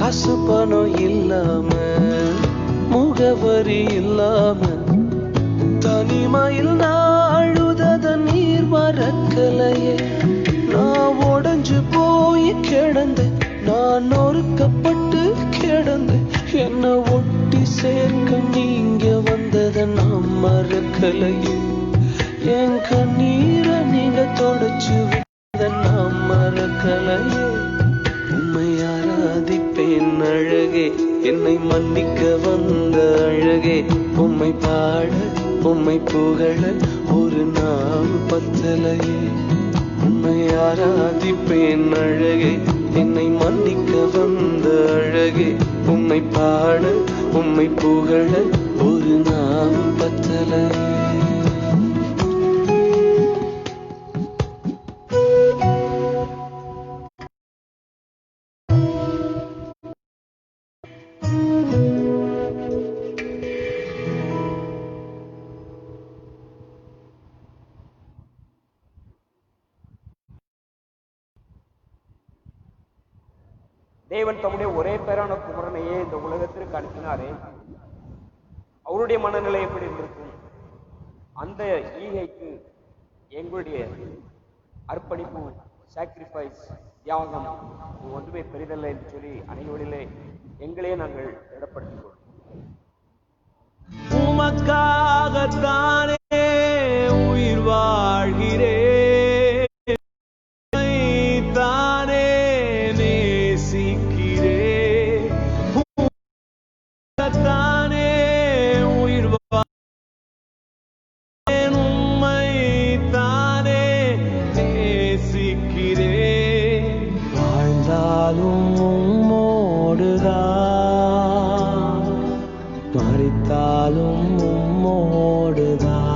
காசு பணம் இல்லாம முகவரி இல்லாம தனிமையில் நாழுதத நீர் மறக்கலையே. நான் உடைஞ்சு போய் கிடந்தேன், நான் நொறுக்கப்பட்டு கிடந்தேன். என்ன ஒட்டி சேர்க்க நீங்க வந்தத நான் மறக்கலையே. என் கண்ணீரை நீங்க தொடச்சு விட்ட நான் மறக்கலையே. உம்மை ஆராதிப்பேன் அழகே, என்னை மன்னிக்க வந்த அழகே. உம்மை பாட உம்மை புகழ ஒரு நாள் பத்தலையே. உம்மை ஆராதிப்பேன் அழகே, என்னை மன்னிக்க வந்த அழகே. உம்மை பாட உம்மை புகழ ஒரு நாள் பத்தலையே. தேவன் தம்முடைய ஒரே பேரான குமரனையே இந்த உலகத்திற்கு அனுப்பினாரே, அவருடைய மனநிலை எப்படி இருந்திருக்கும்? அந்த ஈகைக்கு எங்களுடைய அர்ப்பணிப்பு, சாக்ரிஃபைஸ், தியாகம் ஒன்றுமே பெரிதல்ல என்று சொல்லி அனைவரிலே எங்களே நாங்கள் இடப்படுத்திக் கொள்வோம். உமக்காகத்தானே உயிர் வாழ்கிறேன், தானே நேசிக்கிறேன். தானே உயிர் உம்மை தானே நேசிக்கிறேன். வாழ்ந்தாலும் உம்மோடுதான், மரித்தாலும் உம்மோடுதான்.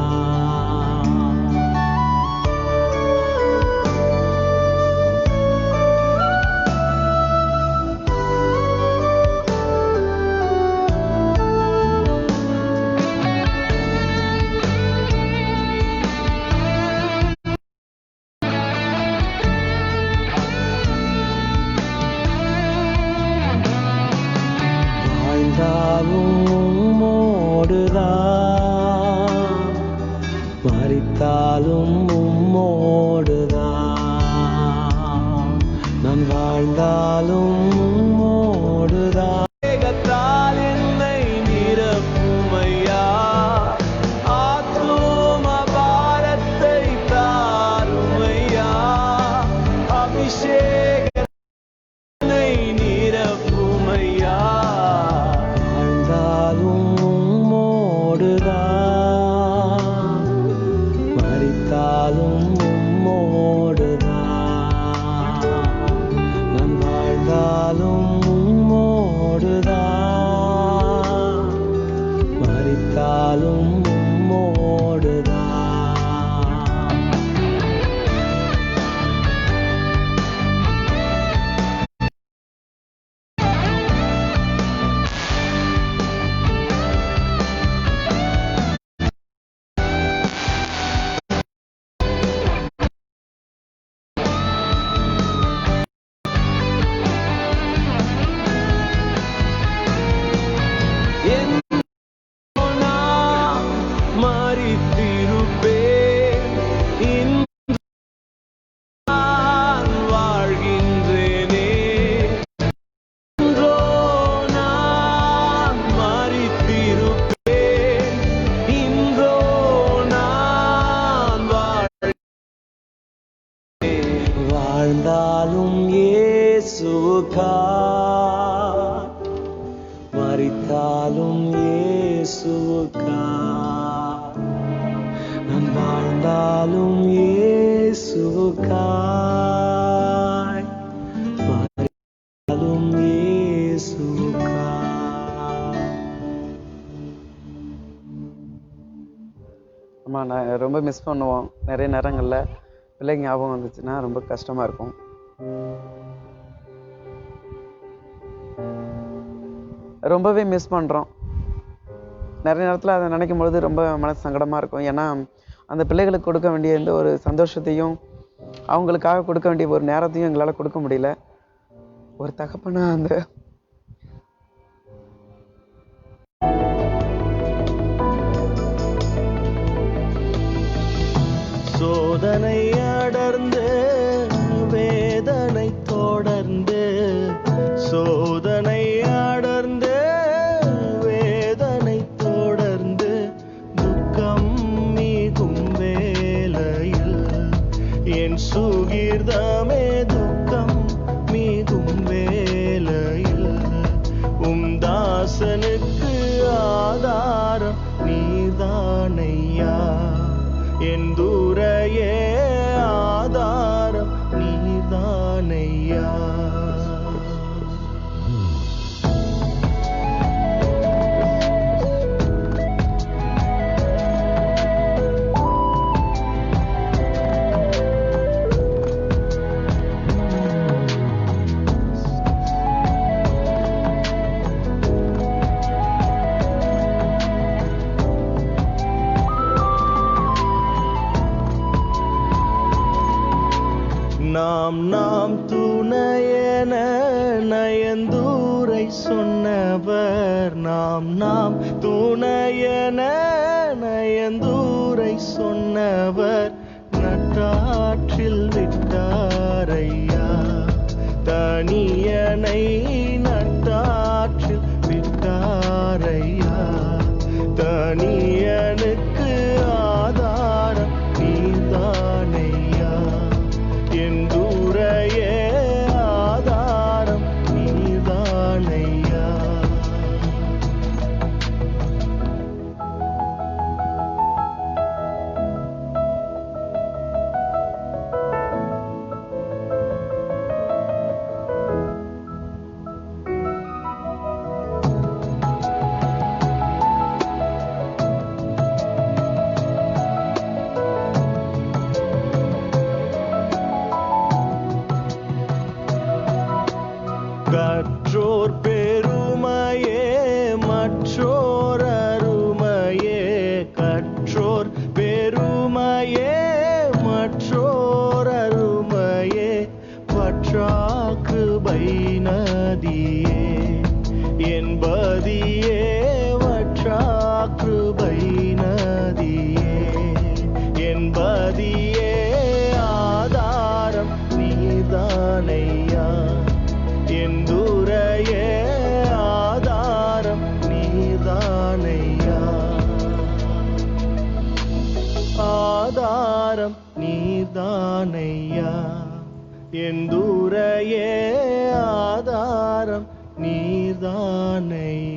மரித்தாலும் உம்மோடுதான், நான் வாழ்ந்தாலும் உம்மோடுதான். வேகத்தால் என்னை நிரப்புமையா, ஆத்தும பாரத்தை தாருமையா. அபிஷேக நிரப்புமையா, வாழ்ந்தாலும் மரித்தாலும் உம்மோடுதான், நான் வாழ்ந்தாலும் உம்மோடுதான், மரித்தாலும் உம்மோடுதான். வாழ்ந்தாலும் இயேசுவுக்காய், மரித்தாலும் இயேசுவுக்காய். நான் வாழ்ந்தாலும் இயேசுவுக்காய், மரித்தாலும் இயேசுவுக்காய். ஆமாம், நான் ரொம்ப மிஸ் பண்ணுவோம். நிறைய நேரங்களில் பிள்ளைங்க ஞாபகம் வந்துச்சுன்னா ரொம்ப கஷ்டமாக இருக்கும். ரொம்பவே மிஸ் பண்ணுறோம். நிறைய நேரத்தில் அதை நினைக்கும் பொழுது ரொம்ப மனசு சங்கடமாக இருக்கும். ஏன்னா அந்த பிள்ளைகளுக்கு கொடுக்க வேண்டிய எந்த ஒரு சந்தோஷத்தையும், அவங்களுக்காக கொடுக்க வேண்டிய ஒரு நேரத்தையும் எங்களால் கொடுக்க முடியல. ஒரு தகப்பனா அந்த சொன்னவர் நாம் துணையன நயந்தூரை சொன்னவர் நட்டாற்றில் விட்டாரையா. தனியனை நட்டாற்றில் விட்டாரையா. தனியனுக்கு ஆதாரம் நீதானையா. என் தூரையே ஆதாரம் நீதானையா. கற்றோர் பெருமையே மற்றோர் அருமையே. கற்றோர் பெருமையே மற்றோர் அருமையே. பற்றாக்குபை நதியே என்பதியே. வற்றாக்குபை நதியே என்பதியே. ஆதாரம் நீதானையா. என் துரையே ஆதாரம் நீதானையா. ஆதாரம் நீதானையா. என் துரையே ஆதாரம் நீதானையா.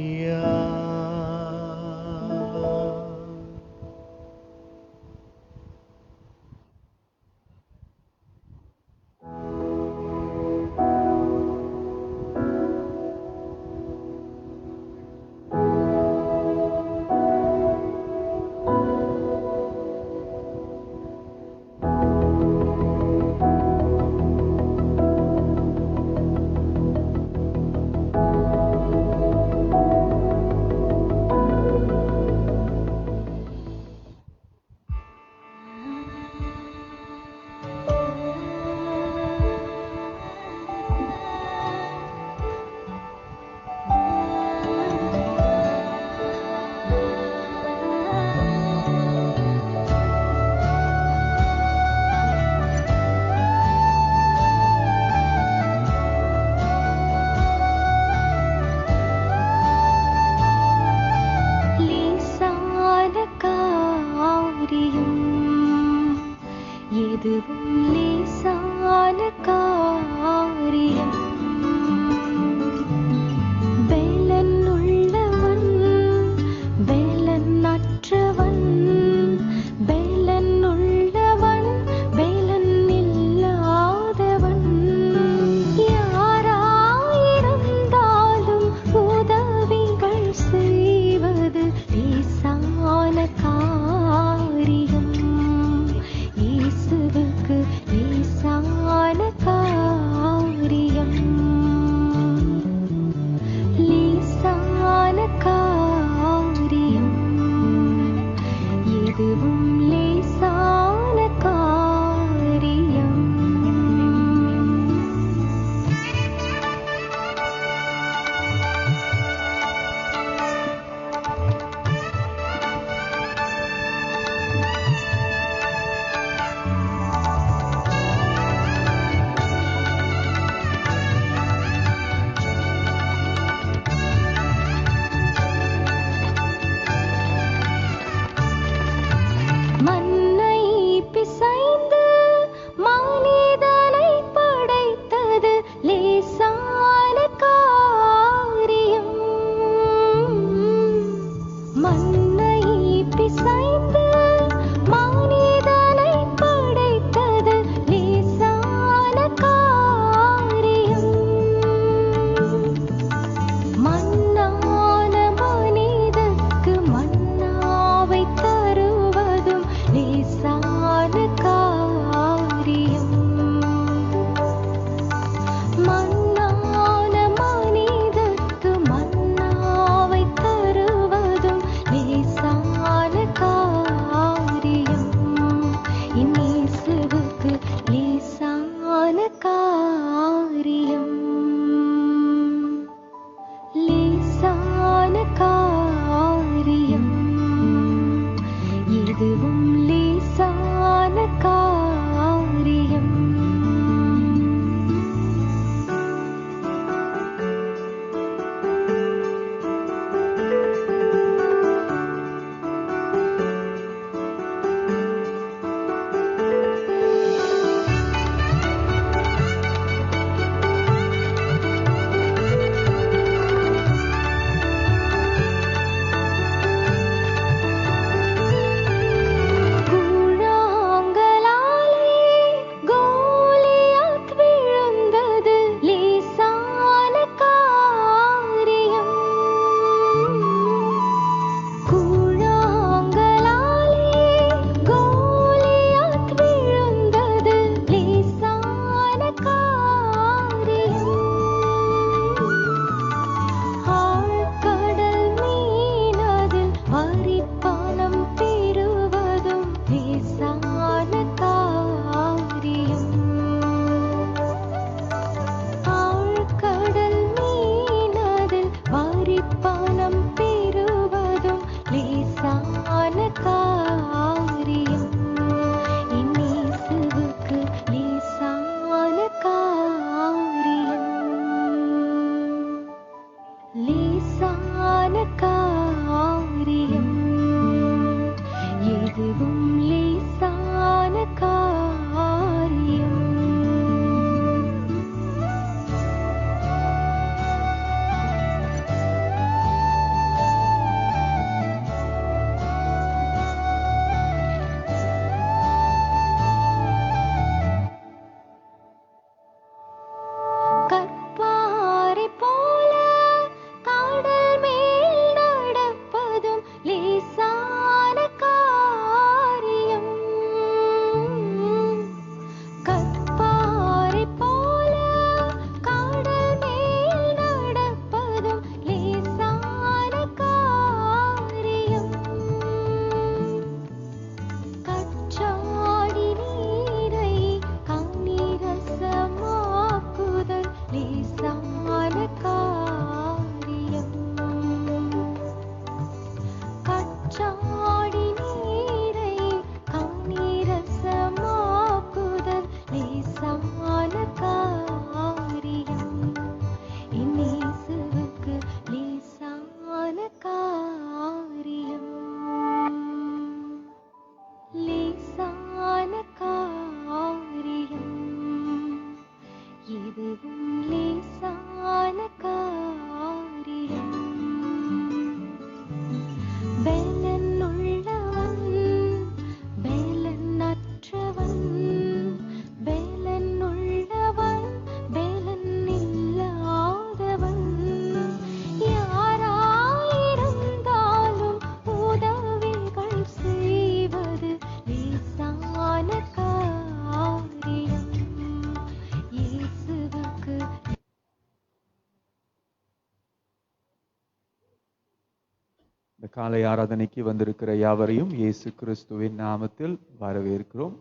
இந்த காலை ஆராதனைக்கு வந்திருக்கிற யாவரையும் இயேசு கிறிஸ்துவின் நாமத்தில் வரவேற்கிறோம்.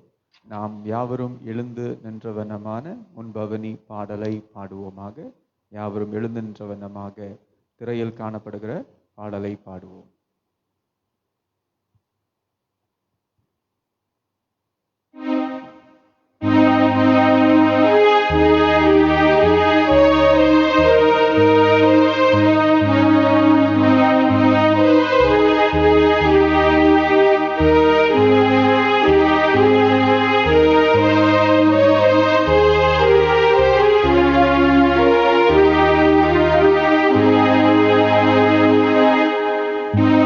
நாம் யாவரும் எழுந்து நின்றவனமான முன்பவனி பாடலை பாடுவோமாக. யாவரும் எழுந்து நின்றவனமாக திரையில் காணப்படுகிற பாடலை பாடுவோம். Thank you.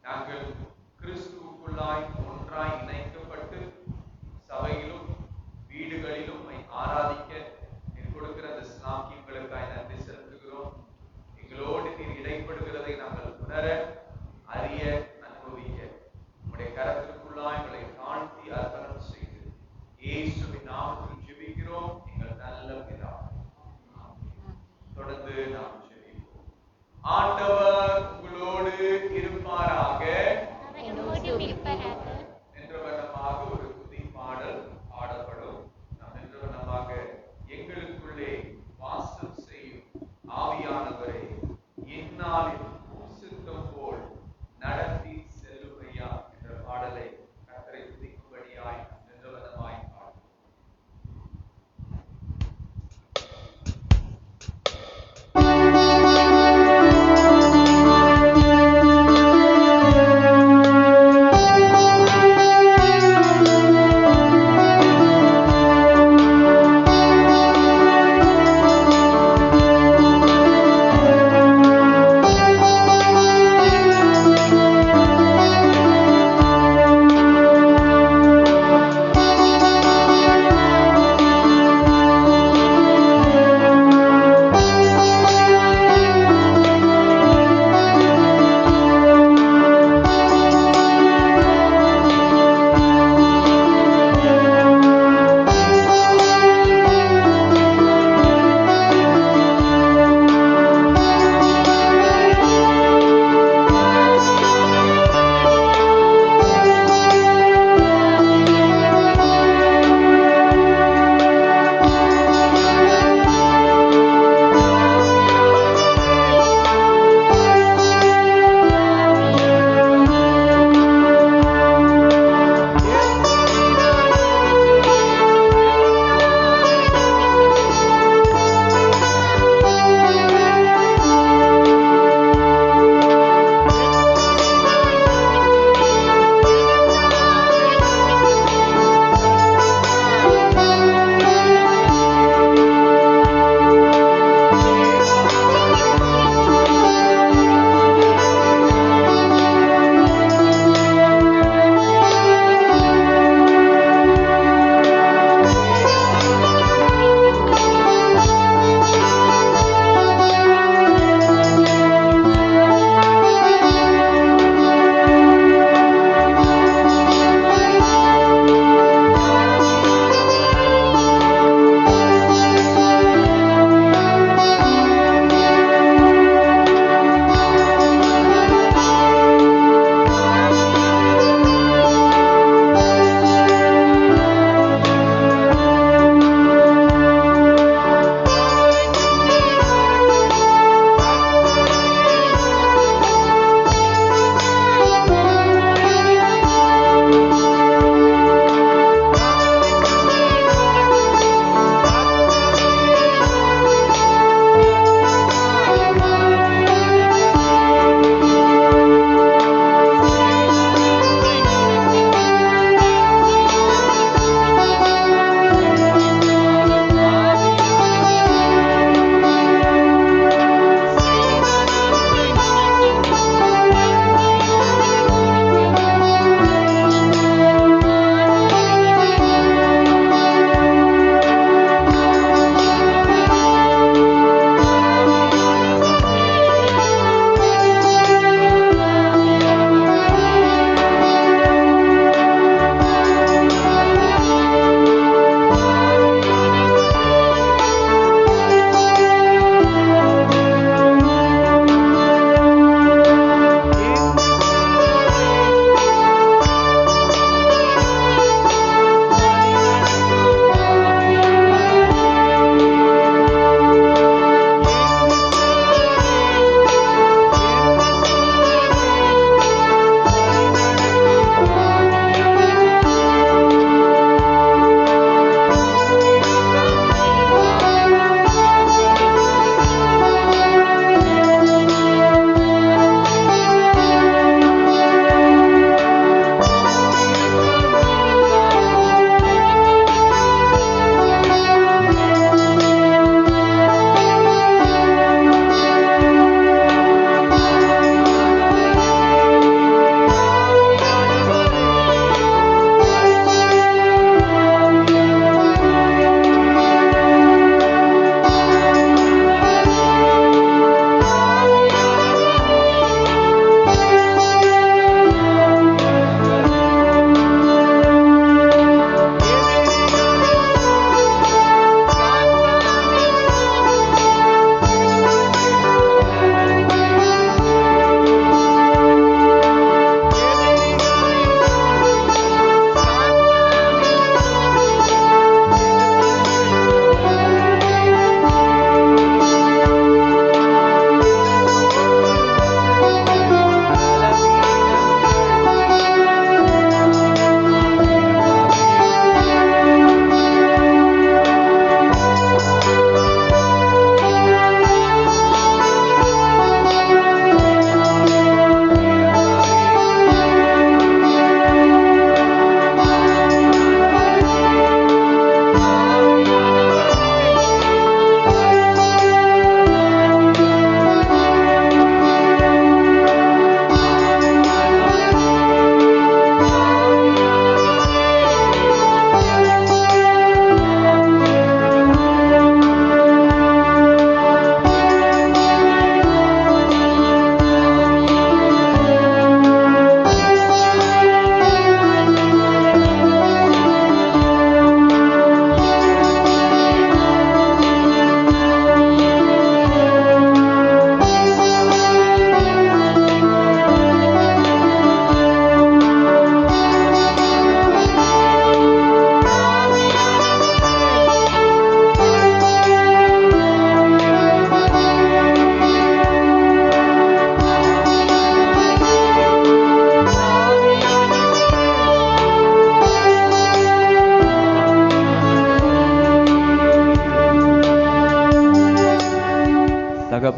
நாங்கள் கிறிஸ்துவுக்குள்ளாய் ஒன்றாய் இணைக்கப்பட்டு சபையிலும் வீடுகளிலும் உம்மை ஆராதிக்க நீர் கொடுக்கிற அந்த ஸ்லாக்கியங்களுக்காய் நன்றி செலுத்துகிறோம். எங்களோடு நீர் இடைப்படுகிறதை நாங்கள் உணர, அறிய, அனுபவிக்க உம்முடைய கரத்திற்குள்ளாய் எங்களை தாழ்த்தி அர்ப்பணம் செய்து இயேசுவின் நாமத்தில் ஜெபிக்கிறோம் எங்கள் நல்ல பிதாவே. தொடர்ந்து நாம் ஜெபிப்போம். ஆண்டவர் உங்களோடு இருப்பாராக என்ற வண்ணமாக ஒரு துதி பாடல் பாடப்படும். நாம் என்ற வண்ணமாக எங்களுக்குள்ளே வாசம் செய்யும் ஆவியானவரை இந்நாளில் சித்தம் போல் நடத்தி செல்லுமையா என்ற பாடலை கர்த்தரை துதிக்கும்படியாய் என்ற வண்ணமாய் பாடுவோம். ஆண்டவர்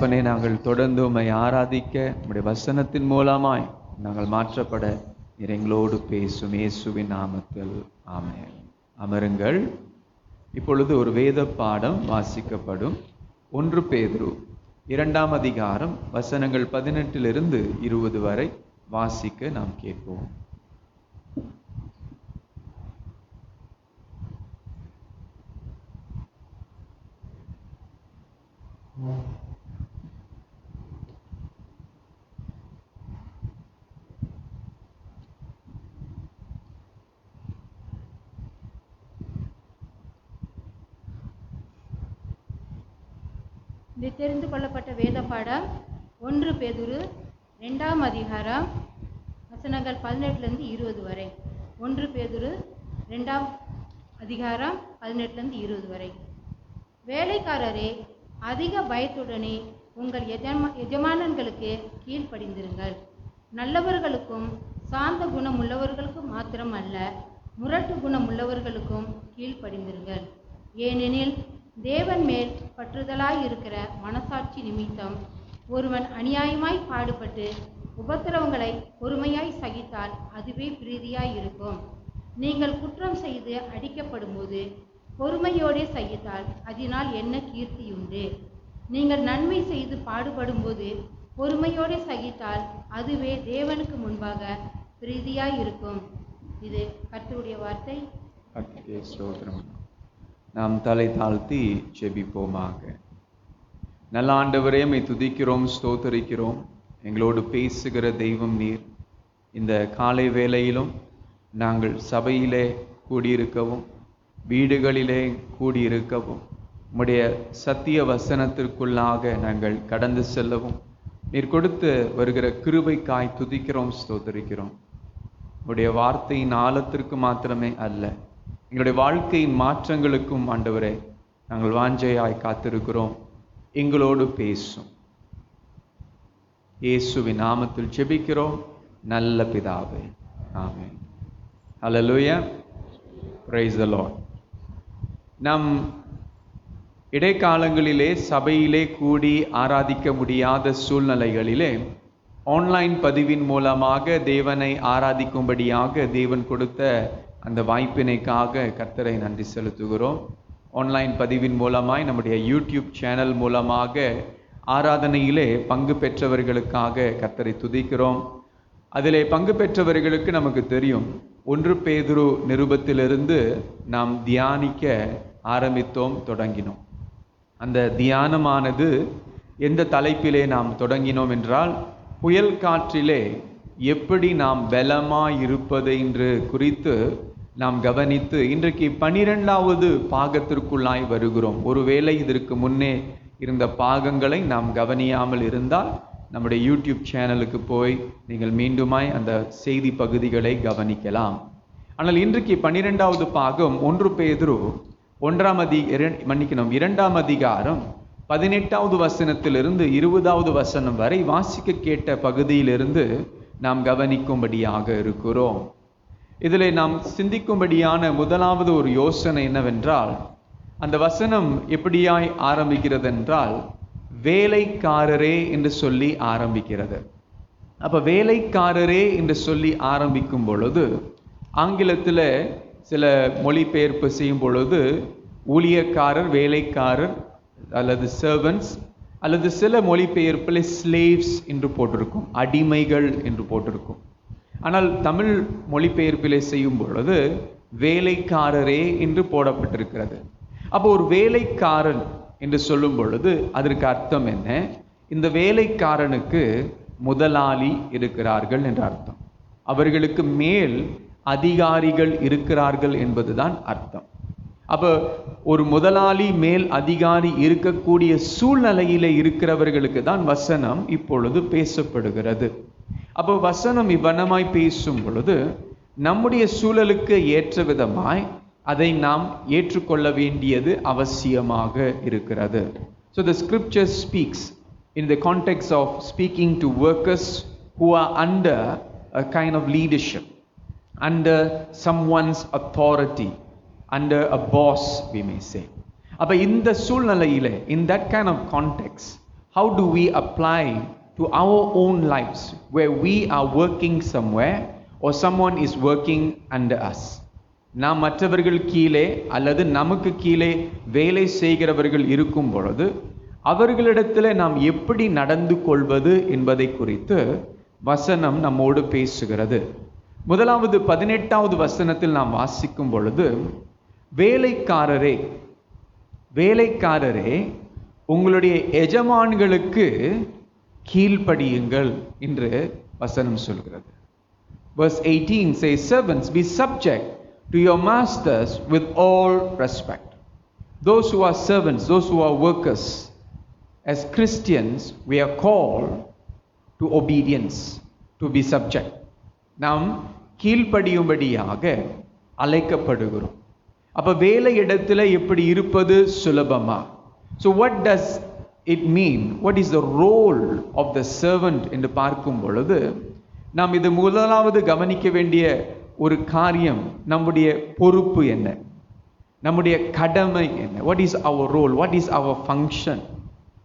தகப்பனே, நாங்கள் தொடர்ந்து உம்மை ஆராதிக்க உம்முடைய வசனத்தின் மூலமாய் நாங்கள் மாற்றப்பட நீர் எங்களோடு பேசும் இயேசுவின் நாமத்தில் ஆமென். அமருங்கள். இப்பொழுது ஒரு வேத பாடம் வாசிக்கப்படும். 1 பேதுரு 2ஆம் அதிகாரம் வசனங்கள் 18 20 வரை வாசிக்க நாம் கேட்போம். இது தெரிந்து கொள்ளப்பட்ட வேத பாடம் 1 பேதுரு 2ஆம் அதிகாரம் வசனங்கள் 18 20 வரை. 1 பேதுரு 2ஆம் அதிகாரம் 18 20 வரை. வேலைக்காரரே, அதிக பயத்துடனே உங்கள் எஜமானன்களுக்கு கீழ்ப்படிந்திருங்கள். நல்லவர்களுக்கும் சாந்த குணம் உள்ளவர்களுக்கும் மாத்திரம் அல்ல, முரட்டு குணம் உள்ளவர்களுக்கும் கீழ்ப்படிந்திருங்கள். ஏனெனில் தேவன் மேல் பற்றுதலாய் இருக்கிற மனசாட்சி நிமித்தம் ஒருவன் அநியாயமாய் பாடுபட்டு உபத்திரவங்களை பொறுமையாய் சகித்தால் அதுவே பிரீதியாய் இருக்கும். நீங்கள் குற்றம் செய்து அடிக்கப்படும் போது பொறுமையோடே சகித்தால் அதனால் என்ன கீர்த்தியுண்டு? நீங்கள் நன்மை செய்து பாடுபடும் போது பொறுமையோடே சகித்தால் அதுவே தேவனுக்கு முன்பாக பிரீதியாய் இருக்கும். இது கர்த்தருடைய வார்த்தை. நாம் தலை தாழ்த்தி ஜெபிப்போமாக. நல்ல ஆண்டவரே, உம்மை துதிக்கிறோம், ஸ்தோத்தரிக்கிறோம். எங்களோடு பேசுகிற தெய்வம் நீர். இந்த காலை வேளையிலும் நாங்கள் சபையிலே கூடியிருக்கவும் வீடுகளிலே கூடியிருக்கவும் உம்முடைய சத்திய வசனத்திற்குள்ளாக நாங்கள் கடந்து செல்லவும் நீர் கொடுத்து வருகிற கிருபைக்காய் துதிக்கிறோம், ஸ்தோத்தரிக்கிறோம். உம்முடைய வார்த்தையின் ஆழத்திற்கு மாத்திரமே அல்ல, எங்களுடைய வாழ்க்கையின் மாற்றங்களுக்கும் ஆண்டவரே நாங்கள் வாஞ்சையாய் காத்திருக்கிறோம். எங்களோடு பேசும். இயேசுவின் நாமத்தில் ஜெபிக்கிறோம் நல்ல பிதாவே, ஆமென். ஹல்லேலூயா, பிரைஸ் தி லார்ட். நம் இடைக்காலங்களிலே சபையிலே கூடி ஆராதிக்க முடியாத சூழ்நிலைகளிலே ஆன்லைன் பதிவின் மூலமாக தேவனை ஆராதிக்கும்படியாக தேவன் கொடுத்த அந்த வாய்ப்பினைக்காக கர்த்தரை நன்றி செலுத்துகிறோம். ஆன்லைன் பதிவின் மூலமாய் நம்முடைய யூடியூப் சேனல் மூலமாக ஆராதனையிலே பங்கு பெற்றவர்களுக்காக கர்த்தரை துதிக்கிறோம். அதிலே பங்கு பெற்றவர்களுக்கு நமக்கு தெரியும், 1 பேதுரு நிருபத்திலிருந்து நாம் தியானிக்க ஆரம்பித்தோம், தொடங்கினோம். அந்த தியானமானது எந்த தலைப்பிலே நாம் தொடங்கினோம் என்றால், புயல் காற்றிலே எப்படி நாம் பலமாய் இருப்பது என்று குறித்து நாம் கவனித்து இன்றைக்கு 12வது பாகத்திற்குள்ளாய் வருகிறோம். ஒருவேளை இதற்கு முன்னே இருந்த பாகங்களை நாம் கவனியாமல் இருந்தால் நம்முடைய யூடியூப் சேனலுக்கு போய் நீங்கள் மீண்டுமாய் அந்த செய்தி பகுதிகளை கவனிக்கலாம். ஆனால் இன்றைக்கு 12வது பாகம் 1 பேதுரு 2ஆம் அதிகாரம் 18வது வசனத்திலிருந்து 20வது வசனம் வரை வாசிக்க கேட்ட பகுதியிலிருந்து நாம் கவனிக்கும்படியாக இருக்கிறோம். இதில் நாம் சிந்திக்கும்படியான முதலாவது ஒரு யோசனை என்னவென்றால், அந்த வசனம் எப்படியாய் ஆரம்பிக்கிறது என்றால், வேலைக்காரரே என்று சொல்லி ஆரம்பிக்கிறது. அப்ப வேலைக்காரரே என்று சொல்லி ஆரம்பிக்கும் பொழுது ஆங்கிலத்தில் சில மொழிபெயர்ப்பு செய்யும் பொழுது ஊழியக்காரர், வேலைக்காரர் அல்லது சர்வன்ட்ஸ், அல்லது சில மொழிபெயர்ப்பில் ஸ்லேவ்ஸ் என்று போட்டிருக்கும், அடிமைகள் என்று போட்டிருக்கும். ஆனால் தமிழ் மொழிபெயர்ப்பிலே செய்யும் பொழுது வேலைக்காரரே என்று போடப்பட்டிருக்கிறது. அப்போ ஒரு வேலைக்காரன் என்று சொல்லும் பொழுது அதற்கு அர்த்தம் என்ன? இந்த வேலைக்காரனுக்கு முதலாளி இருக்கிறார்கள் என்ற அர்த்தம். அவர்களுக்கு மேல் அதிகாரிகள் இருக்கிறார்கள் என்பதுதான் அர்த்தம். அப்போ ஒரு முதலாளி மேல் அதிகாரி இருக்கக்கூடிய சூழ்நிலையிலே இருக்கிறவர்களுக்கு தான் வசனம் இப்பொழுது பேசப்படுகிறது. அப்போ வசனம் இவ்வனமாய் பேசும் பொழுது நம்முடைய சூழலுக்கு ஏற்ற விதமாய் அதை நாம் ஏற்றுக்கொள்ள வேண்டியது அவசியமாக இருக்கிறது. So the scripture speaks in the context of speaking to workers who are under a kind of leadership, under someone's authority, under a boss, we may say. அப்ப இந்த சூழ்நிலையிலே, in that kind of context, how do we apply to our own lives where we are working somewhere or someone is working under us? நாம் மற்றவர்கள் கீழே அல்லது நமக்கு கீழே வேலை செய்கிறவர்கள் இருக்கும் பொழுது அவர்களிடத்தில் நாம் எப்படி நடந்து கொள்வது என்பதை குறித்து வசனம் நம்மோடு பேசுகிறது. முதலாவது 18வது வசனத்தில் நாம் வாசிக்கும் பொழுது, வேலைக்காரரே வேலைக்காரரே உங்களுடைய எஜமான்களுக்கு கீழ்ப்படியுங்கள் என்று வசனம் சொல்கிறது. Verse 18 says, servants, be subject to your masters with all respect. Those who are servants, those who are workers, as Christians, we are called to obedience, to be subject. நாம் கீழ்ப்படியும்படியாக அழைக்கப்படுகிறோம். அப்ப வேலை இடத்துல எப்படி இருப்பது சுலபமா? So what does it mean? What is the role of the servant என்று பார்க்கும் பொழுது நாம் இது முதலாவது கவனிக்க வேண்டிய ஒரு காரியம், நம்முடைய பொறுப்பு என்ன, நம்முடைய கடமை என்ன? What is our role? What is our function?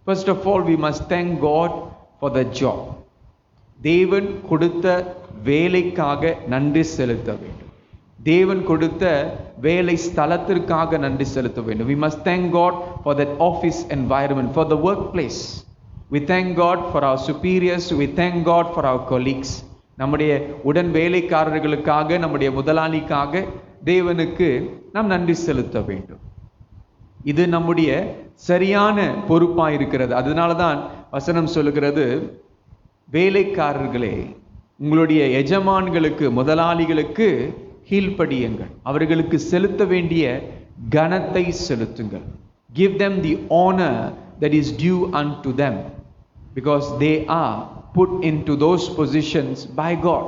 First of all, we must thank God for the job. தேவன் கொடுத்த வேலைக்காக நன்றி செலுத்த வேண்டும். தேவன் கொடுத்த வேலை ஸ்தலத்திற்காக நன்றி செலுத்த வேண்டும். We must thank God for that office environment, for the workplace. We thank God for our superiors. We thank God for our colleagues. நம்முடைய உடன் வேலைக்காரர்களுக்காக, நம்முடைய முதலாளிக்காக தேவனுக்கு நாம் நன்றி செலுத்த வேண்டும். இது நம்முடைய சரியான பொறுப்பாக இருக்கிறது. அதனால தான் வசனம் சொல்லுகிறது, வேலைக்காரர்களே உங்களுடைய எஜமான்களுக்கு, முதலாளிகளுக்கு கீழ்ப்படியுங்கள், அவர்களுக்கு செலுத்த வேண்டிய கனத்தை செலுத்துங்கள். Give them the honor that is due unto them, because they are put into those positions by God.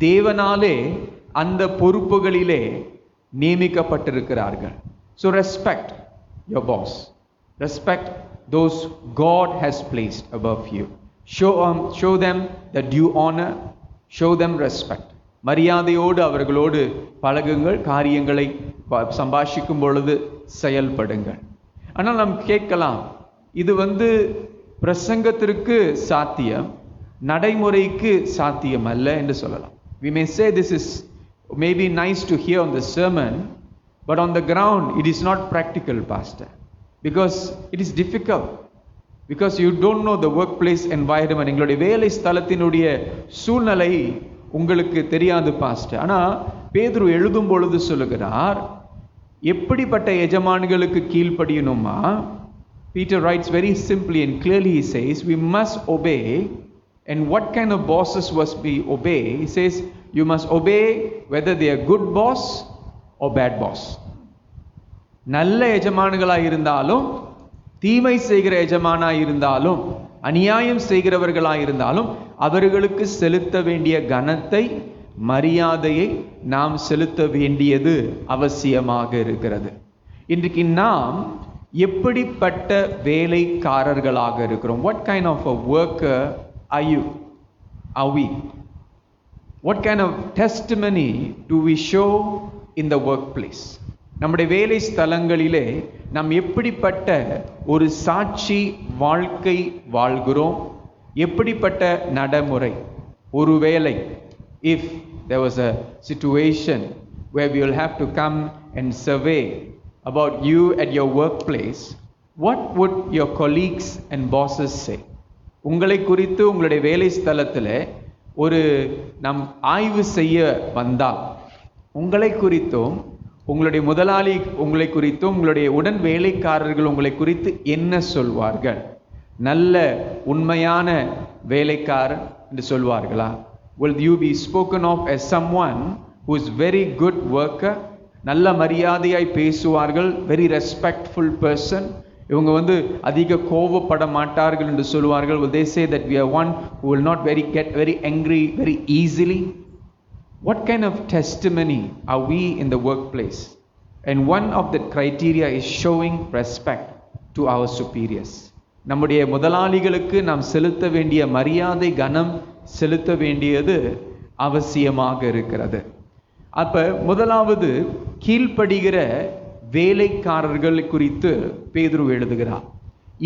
தேவனாலே அந்த பொறுப்புகளிலே நியமிக்கப்பட்டிருக்கிறார்கள். So respect your boss. Respect those God has placed above you. Show them the due honor. Show them respect. மரியாதையோடு அவர்களோடு பழகுங்கள், காரியங்களை சம்பாஷிக்கும் பொழுது செயல்படுங்கள். ஆனால் நாம் கேட்கலாம், இது பிரசங்கத்திற்கு சாத்தியம், நடைமுறைக்கு சாத்தியம் அல்ல என்று சொல்லலாம். We may say this is maybe nice to hear on the sermon, but on the ground it is not practical, pastor, because it is difficult, because you don't know the workplace environment. எங்களுடைய வேலை ஸ்தலத்தினுடைய சூழ்நிலை உங்களுக்கு தெரியாது pastor. ஆனா பேதுரு எழுதும் பொழுது சொல்லுகிறார், எப்படிப்பட்ட எஜமான்களுக்கு கீழ்ப்படியணுமா? Peter writes very simply and clearly. He says we must obey. And what kind of bosses must we obey? He says you must obey whether they are good boss or bad boss. நல்ல எஜமான்களாய் இருந்தாலும், தீமை செய்கிற எஜமானாய் இருந்தாலும், அநியாயம் செய்கிறவர்களாய் இருந்தாலும், அவர்களுக்கு செலுத்த வேண்டிய கனத்தை, மரியாதையை நாம் செலுத்த வேண்டியது அவசியமாக இருக்கிறது. இன்றைக்கு நாம் எப்படிப்பட்ட வேலைக்காரர்களாக இருக்கிறோம்? What kind of a worker are you? Are we? What kind of testimony do we show in the workplace? நம்முடைய வேலை ஸ்தலங்களிலே நாம் எப்படிப்பட்ட ஒரு சாட்சி வாழ்க்கை வாழ்கிறோம்? எப்படிப்பட்ட நடைமுறை? ஒருவேளை if there was a situation where we will have to come and survey about you at your workplace, what would your colleagues and bosses say? உங்களை குறித்து உங்களுடைய வேலை ஸ்தலத்தில் ஒரு நாம் ஆய்வு செய்ய வந்தால், உங்களை குறித்தும் உங்களுடைய முதலாளி உங்களை குறித்தும் உங்களுடைய உடன் வேலைக்காரர்கள் உங்களை குறித்து என்ன சொல்வார்கள்? நல்ல உண்மையான வேலைக்காரன் என்று சொல்வார்களா? Will you be spoken of as someone who is very good worker? நல்ல மரியாதையாய் பேசுவார்கள், very respectful person. இவங்க அதிக கோபப்பட மாட்டார்கள் என்று சொல்வார்கள். Will they say that we are one who will not get very angry very easily? What kind of testimony are we in the workplace? And one of the criteria is showing respect to our superiors. நம்முடைய முதலாளிகளுக்கு நாம் செலுத்த வேண்டிய மரியாதை, கனம் செலுத்த வேண்டியது அவசியமாக இருக்கிறது. அப்ப முதலாவது கீழ்ப்படுகிற வேலைக்காரர்கள் குறித்து பேதுரு எழுதுகிறார்.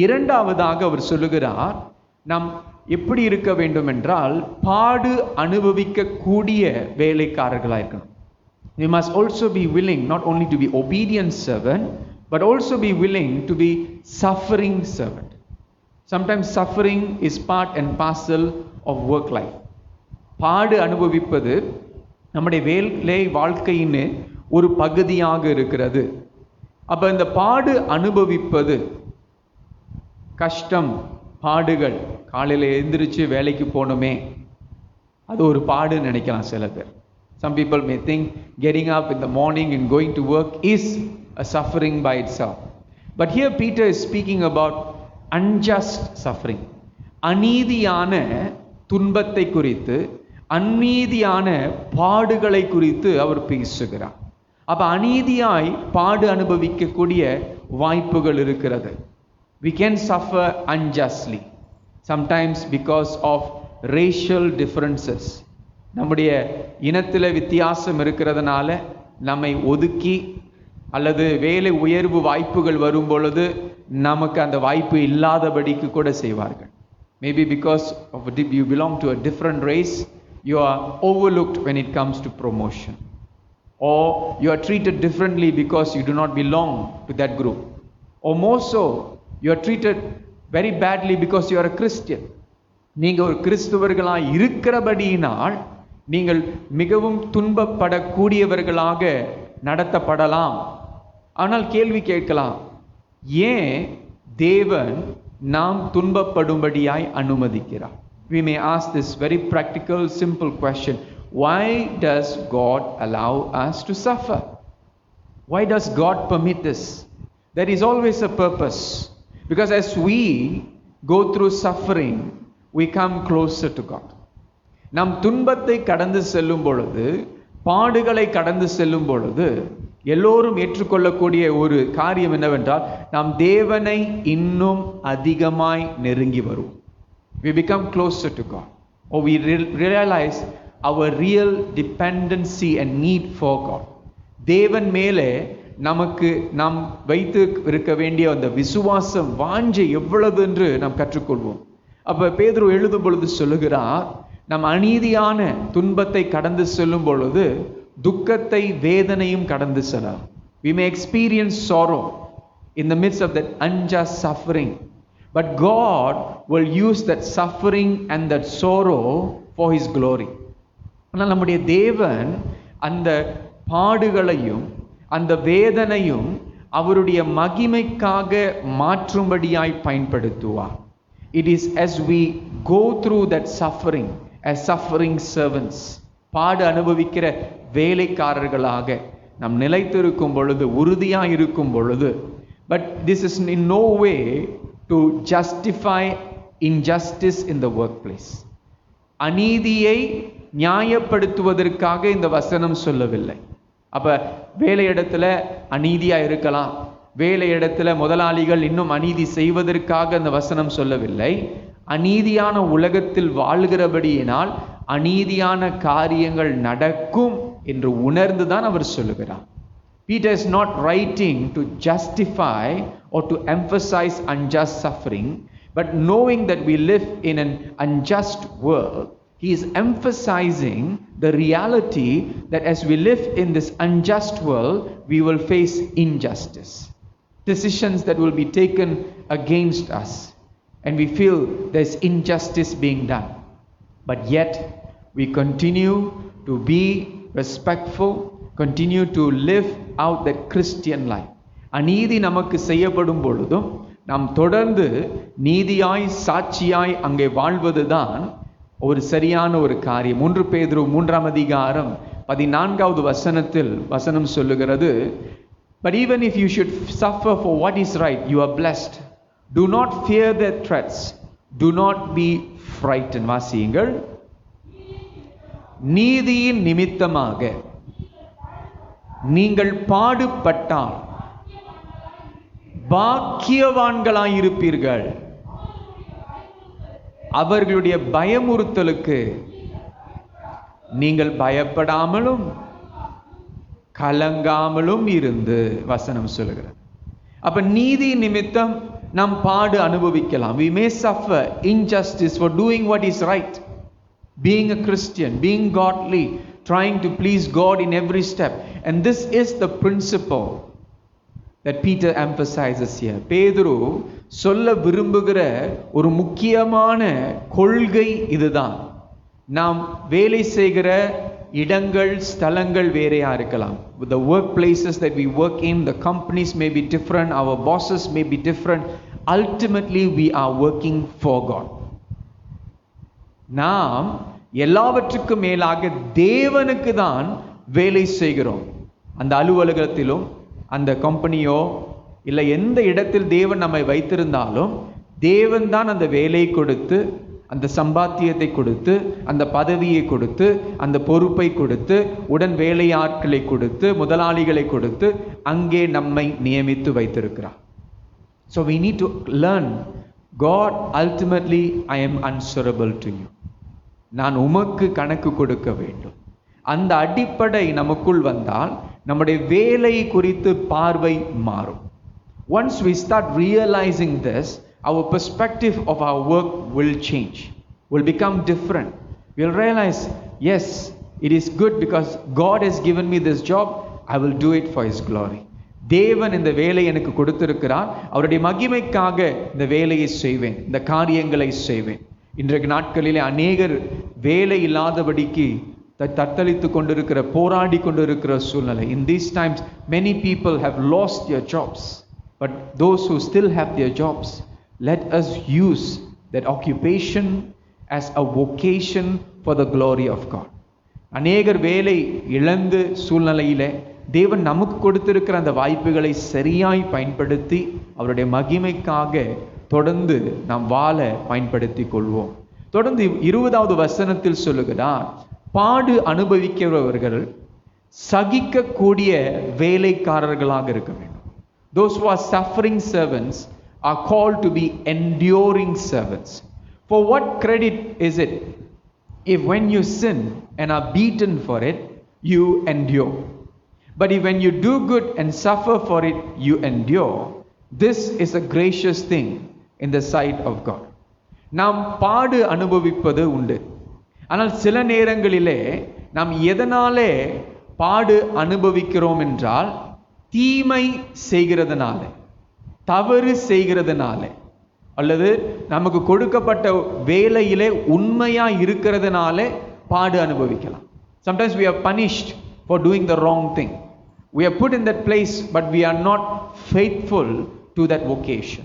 இரண்டாவதாக அவர் சொல்லுகிறார், நாம் எப்படி இருக்க வேண்டும் என்றால் பாடு அனுபவிக்க கூடிய வேலைக்காரர்களாக இருக்கணும். We must also be willing not only to be obedient servant but also be willing to be suffering servant. Sometimes suffering is part and parcel of work life. பாடு அனுபவிப்பது நம்முடைய வேலை வாழ்க்கையின் ஒரு பகுதியாக இருக்கிறது. அப்ப இந்த பாடு அனுபவிப்பது, கஷ்டம், பாடுகள், காலையில் எழுந்திரிச்சு வேலைக்கு போகணுமே, அது ஒரு பாடு நினைக்கலாம் சில பேர். Some people may think getting up in the morning and going to work is a suffering by itself. But here Peter is speaking about unjust suffering. அநீதியான துன்பத்தை குறித்து, அநீதியான பாடுகளை குறித்து அவர் பேசுகிறார். அப்ப அநீதியாய் பாடு அனுபவிக்கக்கூடிய வாய்ப்புகள் இருக்கிறது. We can suffer unjustly, sometimes because of racial differences. நம்முடைய இனத்தில் வித்தியாசம் இருக்கிறதுனால நம்மை ஒதுக்கி, அல்லது வேலை உயர்வு வாய்ப்புகள் வரும் பொழுது நமக்கு அந்த வாய்ப்பு இல்லாதபடிக்கு கூட செய்வார்கள். Maybe because of you belong to a different race, you are overlooked when it comes to promotion, or you are treated differently because you do not belong to that group, or more so you are treated very badly because you are a Christian. நீங்க ஒரு கிறிஸ்துவர்களாய் இருக்கிறபடியினால் நீங்கள் மிகவும் துன்பப்படக்கூடியவர்களாக நடத்தப்படலாம். ஆனால் கேள்வி கேட்கலாம், ஏன் தேவன் நாம் துன்பப்படும்படியாய் அனுமதிக்கிறார்? We may ask this very practical, simple question. Why does God allow us to suffer? Why does God permit this? There is always a purpose. Because as we go through suffering, we come closer to God. நாம் துன்பத்தை கடந்து செல்லும் பொழுது, பாடுகளை கடந்து செல்லும் பொழுது எல்லோரும் ஏற்றுக்கொள்ளக்கூடிய ஒரு காரியம் என்னவென்றால், நாம் தேவனை இன்னும் அதிகமாய் நெருங்கி வருவோம். We become closer to God, or we realize our real dependency and need for God. தேவன் மேலே நமக்கு நாம் வைத்து இருக்க வேண்டிய அந்த விசுவாசம், வாஞ்சை எவ்வளவு என்று நாம் கற்றுக்கொள்வோம். அப்ப பேதுரு எழுதும் பொழுது சொல்லுகிறார், நம் அநீதியான துன்பத்தை கடந்து செல்லும் பொழுது துக்கத்தை, வேதனையும் கடந்து செல்லலாம். We may experience sorrow in the midst of that unjust suffering, but God will use that suffering and that sorrow for His glory. ஆனால் நம்முடைய தேவன் அந்த பாடுகளையும் அந்த வேதனையும் அவருடைய மகிமைக்காக மாற்றும்படியாய் பயன்படுத்துவார். It is as we go through that suffering as suffering servants, பாடு அனுபவிக்கிற வேலைக்காரர்களாக நாம் நிலைத்திருக்கும் பொழுது, உறுதியாக இருக்கும் பொழுது, but this is in no way to justify injustice in the workplace. அநீதியை நியாயப்படுத்துவதற்காக இந்த வசனம் சொல்லவில்லை. அப்ப வேலையிடத்துல அநீதியா இருக்கலாம், வேலையிடத்துல முதலாளிகள் இன்னும் அநீதி செய்வதற்காக அந்த வசனம் சொல்லவில்லை. அநீதியான உலகத்தில் வாழ்கிறபடியினால் அநீதியான காரியங்கள் நடக்கும் என்று உணர்ந்துதான் அவர் சொல்லுகிறார். Peter is not writing to justify or to emphasize unjust suffering, but knowing that we live in an unjust world, he is emphasizing the reality that as we live in this unjust world, we will face injustice, decisions that will be taken against us, and we feel there's injustice being done. But yet, we continue to be respectful, continue to live out that Christian life. அநீதி நமக்கு செய்யப்படும் பொழுதும் நாம் தொடர்ந்து நீதியாய், சாட்சியாய் அங்கே வாழ்வதுதான் ஒரு சரியான ஒரு காரியம். 1 பேதுரு 3ஆம் அதிகாரம் 14வது வசனத்தில் வசனம் சொல்லுகிறது, but even if you should suffer for what is right, you are blessed. Do not fear their threats. Do not be frightened. வாசியுங்கள். நீதியின் நிமித்தமாக நீங்கள் பாடுபட்டால் பாக்கியவான்களாயிருப்பீர்கள். அவர்களுடைய பயமுறுத்தலுக்கு நீங்கள் பயப்படாமலும் கலங்காமலும் இருந்து வசனம் சொல்லுகிறது. அப்ப நீதி நிமித்தம் நாம் பாடு அனுபவிக்கலாம். We may suffer injustice for doing what is right, being a Christian, being godly, trying to please God in every step. And this is the principle that Peter emphasizes here. பேதுரு சொல்ல விரும்புகிற ஒரு முக்கியமான கொள்கை இதுதான். நாம் வேலை செய்கிற இடங்கள், ஸ்தலங்கள் வேறையா இருக்கலாம். The workplaces that we work in, the companies may be different, our bosses may be different. Ultimately we are working for God. நாம் எல்லாவற்றுக்கும் மேலாக தேவனுக்கு தான் வேலை செய்கிறோம். அந்த அலுவலகத்திலும், அந்த கம்பெனியோ இல்லை எந்த இடத்தில் தேவன் நம்மை வைத்திருந்தாலும், தேவன் தான் அந்த வேலையை கொடுத்து, அந்த சம்பாத்தியத்தை கொடுத்து, அந்த பதவியை கொடுத்து, அந்த பொறுப்பை கொடுத்து, உடன் வேலையாட்களை கொடுத்து, முதலாளிகளை கொடுத்து அங்கே நம்மை நியமித்து வைத்திருக்கிறார். So we need to learn, God, ultimately I am answerable to you. நான் உமக்கு கணக்கு கொடுக்க வேண்டும். அந்த அடிப்படை நமக்குள் வந்தால் நம்முடைய வேலை குறித்து பார்வை மாறும். Once we start realizing this, our perspective of our work will change, will become different. We'll realize, yes, it is good because God has given me this job, I will do it for His glory. தேவன் இந்த வேலை எனக்கு கொடுத்திருக்கிறார், அவருடைய மகிமைக்காக இந்த வேலையை செய்வேன், இந்த காரியங்களை செய்வேன். இன்றைக்கு நாட்களிலே அநேகர் வேலை இல்லாதபடிக்கு தத்தளித்து கொண்டிருக்கிற, போராடி கொண்டிருக்கிற சூழ்நிலை. In these times many people have lost their jobs, but those who still have their jobs, let us use that occupation as a vocation for the glory of God. அநேகர் வேலை இழந்து சூழ்நிலையிலே தேவன் நமக்கு கொடுத்திருக்கிற அந்த வாய்ப்புகளை சரியாய் பயன்படுத்தி அவருடைய மகிமைக்காக தொடர்ந்து நாம் வாழ பயன்படுத்தி கொள்வோம். தொடர்ந்து 20வது வசனத்தில் சொல்லுகிறார், பாடு அனுபவிக்கிறவர்கள் சகிக்கக்கூடிய வேலைக்காரர்களாக இருக்க வேண்டும். Those who are suffering servants are called to be enduring servants. For what credit is it if when you sin and are beaten for it, you endure? But if when you do good and suffer for it, you endure, this is a gracious thing in the sight of God. நாம் பாடு அனுபவிப்பது உண்டு. ஆனால் சில நேரங்களிலே நாம் எதனாலே பாடு அனுபவிக்கிறோம் என்றால், தீமை செய்கிறதுனால, தவறு செய்கிறதுனால, அல்லது நமக்கு கொடுக்கப்பட்ட வேலையிலே உண்மையா இருக்கிறதுனால பாடு அனுபவிக்கலாம். Sometimes we are punished for doing the wrong thing. We are put in that place, but we are not faithful to that vocation.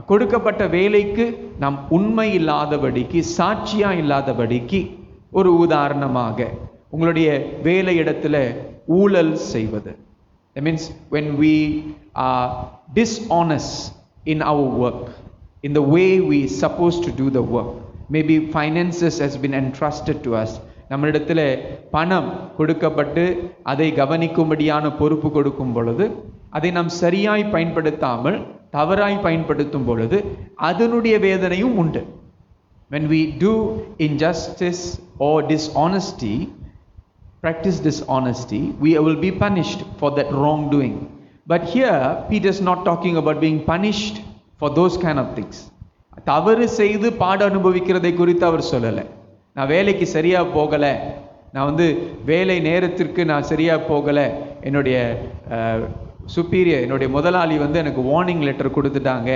கொடுக்கப்பட்ட வேலைக்கு நாம் உண்மை இல்லாதபடிக்கு, சாட்சியா இல்லாதபடிக்கு, ஒரு உதாரணமாக உங்களுடைய வேலை இடத்துல ஊழல் செய்வது. That means when we are dishonest in our work, in the way we supposed to do the work. Maybe finances has been entrusted to us. நம்மிடத்துல பணம் கொடுக்கப்பட்டு அதை கவனிக்கும்படியான பொறுப்பு கொடுக்கும் பொழுது, அதை நாம் சரியாய் பயன்படுத்தாமல் தவறாய் பயன்படுத்தும் பொழுது அதனுடைய வேதனையும் உண்டு. When we do injustice or dishonesty, practice dishonesty, we will be punished for that wrongdoing. But here Peter is not talking about being punished for those kind of things. தவறு செய்து பாடு அனுபவிக்கிறதை குறித்து அவர் சொல்லலை. நான் வேலைக்கு சரியா போகலை, நான் வேலை நேரத்திற்கு நான் சரியா போகலை, என்னுடைய சுப்பீரியர், என்னுடைய முதலாளி எனக்கு வார்னிங் லெட்டர் கொடுத்துட்டாங்க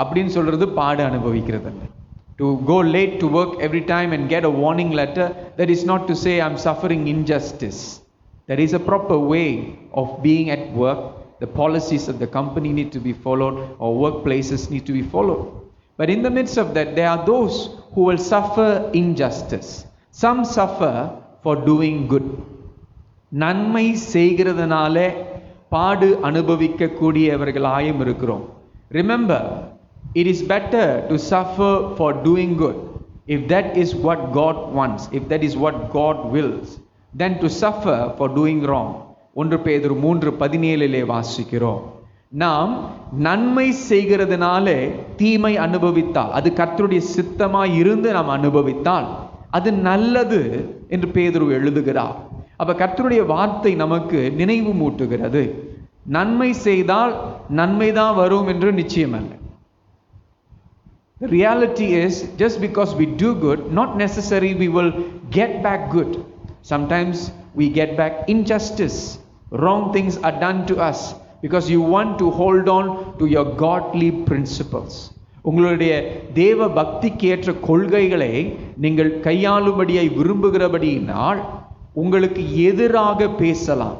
அப்படின்னு சொல்றது பாடு அனுபவிக்கிறது இல்லை. To go late to work every time and get a warning letter, that is not to say I'm suffering injustice. There is a proper way of being at work. The policies of the company need to be followed, or workplaces need to be followed. But in the midst of that, there are those who will suffer injustice. Some suffer for doing good. நன்மை செய்கிறதுனாலே பாடு அனுபவிக்க கூடியவர்களாயும் இருக்கிறோம். Remember, it is better to suffer for doing good, if that is what God wants, if that is what God wills, than to suffer for doing wrong. 1 பேதுரு 3:17 வாசிக்கிறோம். நாம் நன்மை செய்கிறதுனாலே தீமை அனுபவித்தால், அது கர்த்தருடைய சித்தமாய் இருந்து நாம் அனுபவித்தால் அது நல்லது என்று பேதுரு எழுதுகிறார். அப்ப கர்த்தருடைய வார்த்தை நமக்கு நினைவு மூட்டுகிறது, நன்மை செய்தால் நன்மைதான் வரும் என்று நிச்சயம் அல்ல. The reality is, just because we do good, not necessarily we will get back good. Sometimes we get back injustice. Wrong things are done to us because you want to hold on to your godly principles. உங்களுடைய தேவ பக்திக்கு ஏற்ற கொள்கைகளை நீங்கள் கையாளும்படியை விரும்புகிறபடியினால் உங்களுக்கு எதிராக பேசலாம்,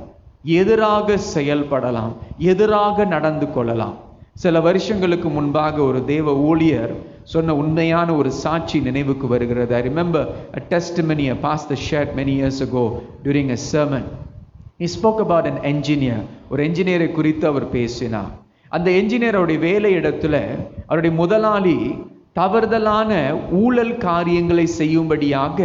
எதிராக செயல்படலாம், எதிராக நடந்து கொள்ளலாம். சில வருஷங்களுக்கு முன்பாக ஒரு தேவ ஊழியர் சொன்ன உண்மையான ஒரு சாட்சி நினைவுக்கு வருகிறது. I remember a testimony a pastor shared many years ago during a sermon. He spoke about an engineer. ஒரு என்ஜினியரை குறித்து அவர் பேசினார். அந்த என்ஜினியருடைய வேலை இடத்துல அவருடைய முதலாளி தவறுதலான ஊழல் காரியங்களை செய்யும்படியாக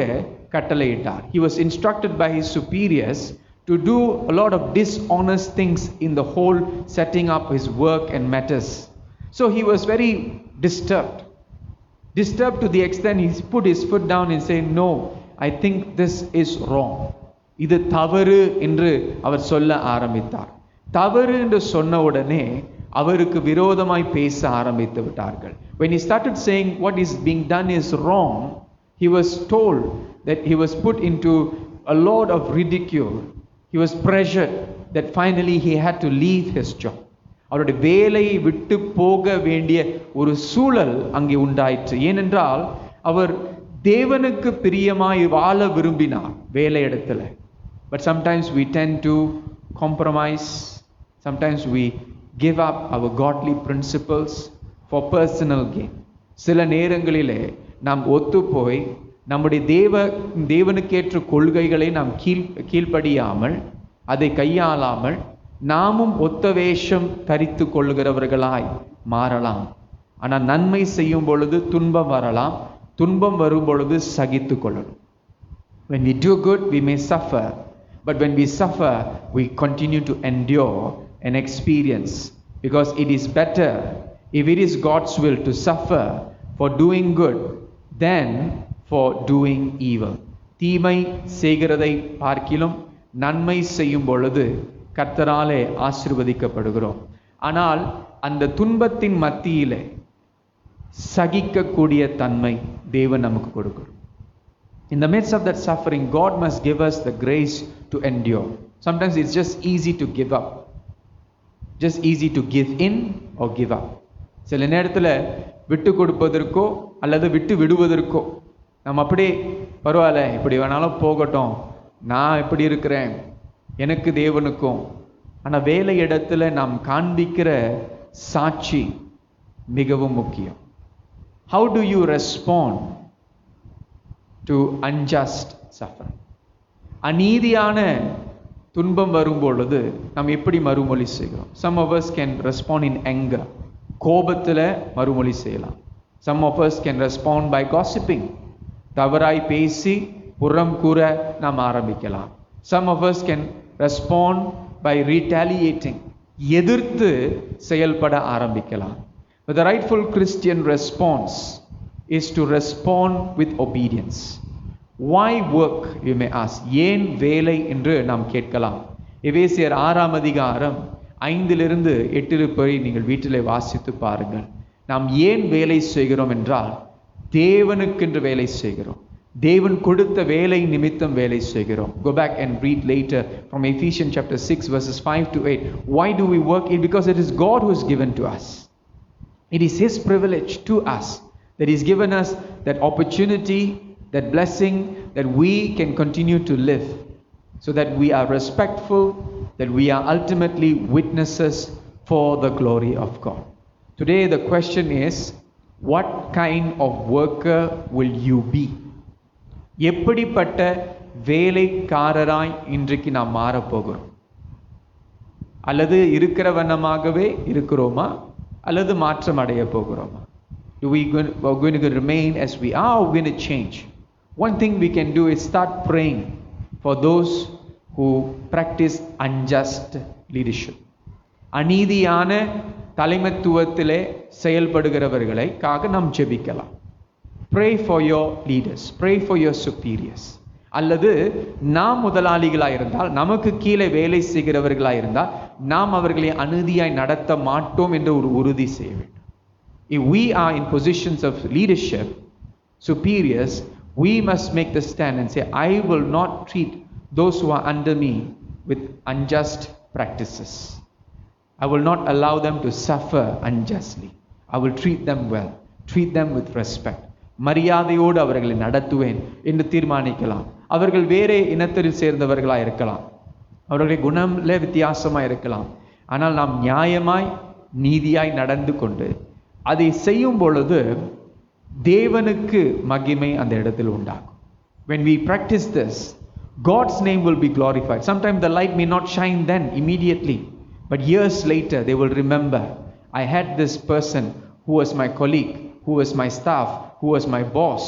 கட்டளையிட்டார். He was instructed by his superiors to do a lot of dishonest things in the whole setting up his work and matters. So he was very disturbed to the extent he put his foot down and said, no, I think this is wrong. இது தவறு என்று அவர் சொல்ல ஆரம்பித்தார். தவறு என்று சொன்ன உடனே அவருக்கு விரோதமாய் பேச ஆரம்பித்து விட்டார்கள். When he started saying what is being done is wrong, he was told that he was put into a lot of ridicule. He was pressured that finally he had to leave his job. அவருடைய வேலையை விட்டு போக வேண்டிய ஒரு சூழல் அங்கே உண்டாயிற்று. ஏனென்றால் அவர் தேவனுக்கு பிரியமாய் வாழ விரும்பினார் வேலை இடத்துல. But sometimes we tend to compromise. Sometimes we give up our godly principles for personal gain. சில நேரங்களிலே நாம் ஒத்து போய் நம்முடைய தேவனுக்கேற்ற கொள்கைகளை நாம் கீழ்ப்படியாமல் அதை கையாளாமல் நாமும் ஒத்த வேஷம் தரித்து கொள்கிறவர்களாய் மாறலாம். ஆனால் நன்மை செய்யும் பொழுது துன்பம் வரலாம், துன்பம் வரும் பொழுது சகித்து கொள்ளணும். When we do good, we may suffer, but when we suffer, we continue to endure and experience, because it is better, if it is God's will, to suffer for doing good than for doing evil. தீமை செய்கிறதை பார்க்கிலும் நன்மை செய்யும் பொழுது கர்த்தராலே ஆசீர்வதிக்கப்படுகிறோம். ஆனால் அந்த துன்பத்தின் மத்தியிலே சகிக்கக்கூடிய தன்மை தேவன் நமக்கு கொடுக்கிறார். In the midst of that suffering, God must give us the grace to endure. Sometimes it's just easy to give up. Just easy to give in or give up. சில நேரத்தில் விட்டு கொடுப்பதற்கோ அல்லது விட்டு விடுவதற்கோ நம்ம அப்படியே பரவாயில்ல, இப்படி வேணாலும் போகட்டும், நான் எப்படி இருக்கிறேன், எனக்கு தேவனுக்கும். ஆனால் வேலை இடத்துல நாம் காண்பிக்கிற சாட்சி மிகவும் முக்கியம். How do you respond to unjust suffering? அநீதியான துன்பம் வரும் பொழுது நாம் எப்படி மறுமொழி செய்கிறோம்? Some of us can respond in anger. கோபத்தில் மறுமொழி செய்யலாம். Some of us can respond by gossiping. தவறாய் பேசி புறம் கூற நாம் ஆரம்பிக்கலாம். Some of us can respond by retaliating. எதிர்த்து செயல்பட ஆரம்பிக்கலாம். But the rightful Christian response is to respond with obedience. Why work, you may ask? ஏன் வேலை என்று நாம் கேட்கலாம். எபேசியர் 6:5-8 நீங்கள் வீட்டிலே வாசித்து பாருங்கள். நாம் ஏன் வேலை செய்கிறோம் என்றால் தேவனுக்கென்று வேலை செய்கிறோம். தேவன் கொடுத்த வேலை நிமித்தம் வேலை செய்கிறோம். Go back and read later from Ephesians chapter 6 verses 5-8. Why do we work? Because it is God who has given to us. It is His privilege to us that He's given us that opportunity, that blessing, that we can continue to live, so that we are respectful, that we are ultimately witnesses for the glory of God. Today the question is, what kind of worker will you be? எப்படிப்பட்ட வேலைக்காரராய் இன்றைக்கு நாம் மாறப்போகிறோம்? அல்லது இருக்கிற வண்ணமாகவே இருக்கிறோமா, அல்லது மாற்றம் அடைய போகிறோமா? Do we going to remain as we are, or going to change? One thing we can do is start praying for those who practice unjust leadership. அநீதியான தலைமைத்துவத்திலே செயல்படுகிறவர்களுக்காக நாம் ஜெபிக்கலாம். Pray for your leaders, pray for your superiors. அல்லது நாம் முதலாளிகளாக இருந்தால், நமக்கு கீழே வேலை செய்கிறவர்களாக இருந்தால், நாம் அவர்களை அநீதியாய் நடத்த மாட்டோம் என்று ஒரு உறுதி செய்ய வேண்டும். If we are in positions of leadership, superiors, we must make the stand and say, I will not treat those who are under me with unjust practices. I will not allow them to suffer unjustly. I will treat them well, treat them with respect. மரியாதையோடு அவர்களை நடத்துவேன் என்று தீர்மானிக்கலாம். அவர்கள் வேறே இனத்தில் சேர்ந்தவர்களாக இருக்கலாம், அவர்களுடைய குணம்ல வித்தியாசமாக இருக்கலாம். ஆனால் நாம் நியாயமாய் நீதியாய் நடந்து கொண்டு அதை செய்யும் பொழுது தேவனுக்கு மகிமை அந்த இடத்தில் உண்டாகும். When we practice this, God's name will be glorified. Sometimes the light may not shine then immediately, but years later they will remember, I had this person who was my colleague, who was my staff, who was my boss,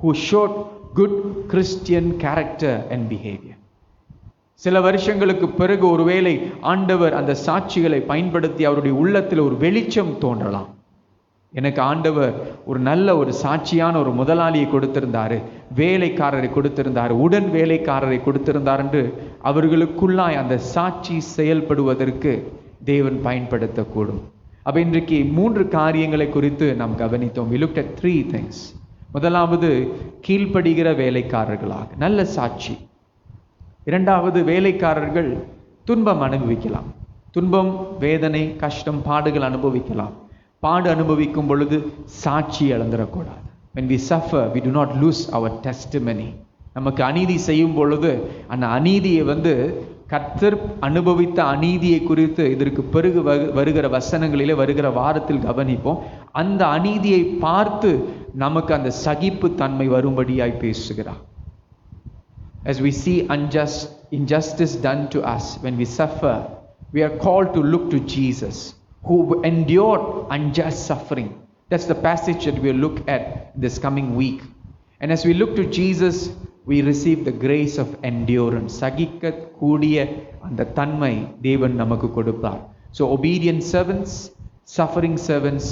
who showed good Christian character and behavior. சில வருஷங்களுக்கு பிறகு ஒருவேளை ஆண்டவர் அந்த சாட்சிகளை பயன்படுத்தி அவருடைய உள்ளத்தில் ஒரு வெளிச்சம் தோன்றலாம். எனக்கு ஆண்டவர் ஒரு நல்ல ஒரு சாட்சியான ஒரு முதலாளியை கொடுத்திருந்தாரு, வேலைக்காரரை கொடுத்திருந்தாரு, உடன் வேலைக்காரரை கொடுத்திருந்தார் என்று அவர்களுக்குள்ளாய் அந்த சாட்சி செயல்படுவதற்கு தேவன் பயன்படுத்தக்கூடும். அப்ப இன்றைக்கு 3 காரியங்களை குறித்து நாம் கவனித்தோம். We looked at 3 things. முதலாவது, கீழ்ப்படுகிற வேலைக்காரர்களாக நல்ல சாட்சி. இரண்டாவது, வேலைக்காரர்கள் துன்பம் அனுபவிக்கலாம், துன்பம், வேதனை, கஷ்டம், பாடுகள் அனுபவிக்கலாம். பாடு அனுபவிக்கும் பொழுது சாட்சி இழந்துடக்கூடாது. When we suffer, we do not lose our testimony. நமக்கு அநீதி செய்யும் பொழுது அந்த அநீதியை கர்த்தர் அனுபவித்த அநீதியை குறித்து இதற்கு பிறகு வருகிற வசனங்களிலே வருகிற வாரத்தில் கவனிப்போம். அந்த அநீதியை பார்த்து நமக்கு அந்த சகிப்பு தன்மை வரும்படியாய் பேசுகிறார். As we see injustice done to us, when we suffer, we are called to look to Jesus, who endured unjust suffering. That's the passage that we'll look at this coming week. And as we look to Jesus, we receive the grace of endurance. சகிக்க கூடிய அந்த தன்மை தேவன் நமக்கு கொடுப்பார். So obedient servants, suffering servants,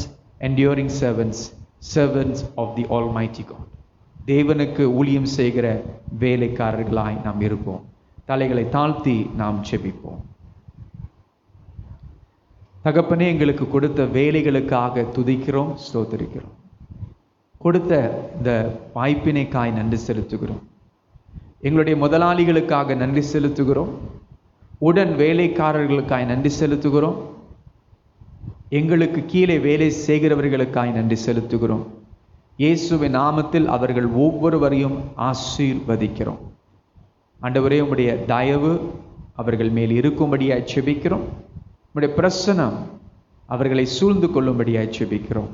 enduring servants, servants of the Almighty God. தேவனுக்கு ஊழியம் செய்கிற வேலைக்காரர்களாய் நாம் இருப்போம். தலைகளை தாழ்த்தி நாம் ஜெபிப்போம். தகப்பனே, எங்களுக்கு கொடுத்த வேலைகளுக்காக துதிக்கிறோம், ஸ்தோத்திரிக்கிறோம். கொடுத்த இந்த வாய்ப்பினைக்காய் நன்றி செலுத்துகிறோம். எங்களுடைய முதலாளிகளுக்காக நன்றி செலுத்துகிறோம், உடன் வேலைக்காரர்களுக்காய் நன்றி செலுத்துகிறோம், எங்களுக்கு கீழே வேலை செய்கிறவர்களுக்காய் நன்றி செலுத்துகிறோம். இயேசுவின் நாமத்தில் அவர்கள் ஒவ்வொருவரையும் ஆசீர்வதிக்கிறோம். ஆண்டவரே, உம்முடைய தயவு அவர்கள் மேல் இருக்கும்படியாய் ஜெபிக்கிறோம். உம்முடைய பிரசன்னம் அவர்களை சூழ்ந்து கொள்ளும்படியாய் ஜெபிக்கிறோம்.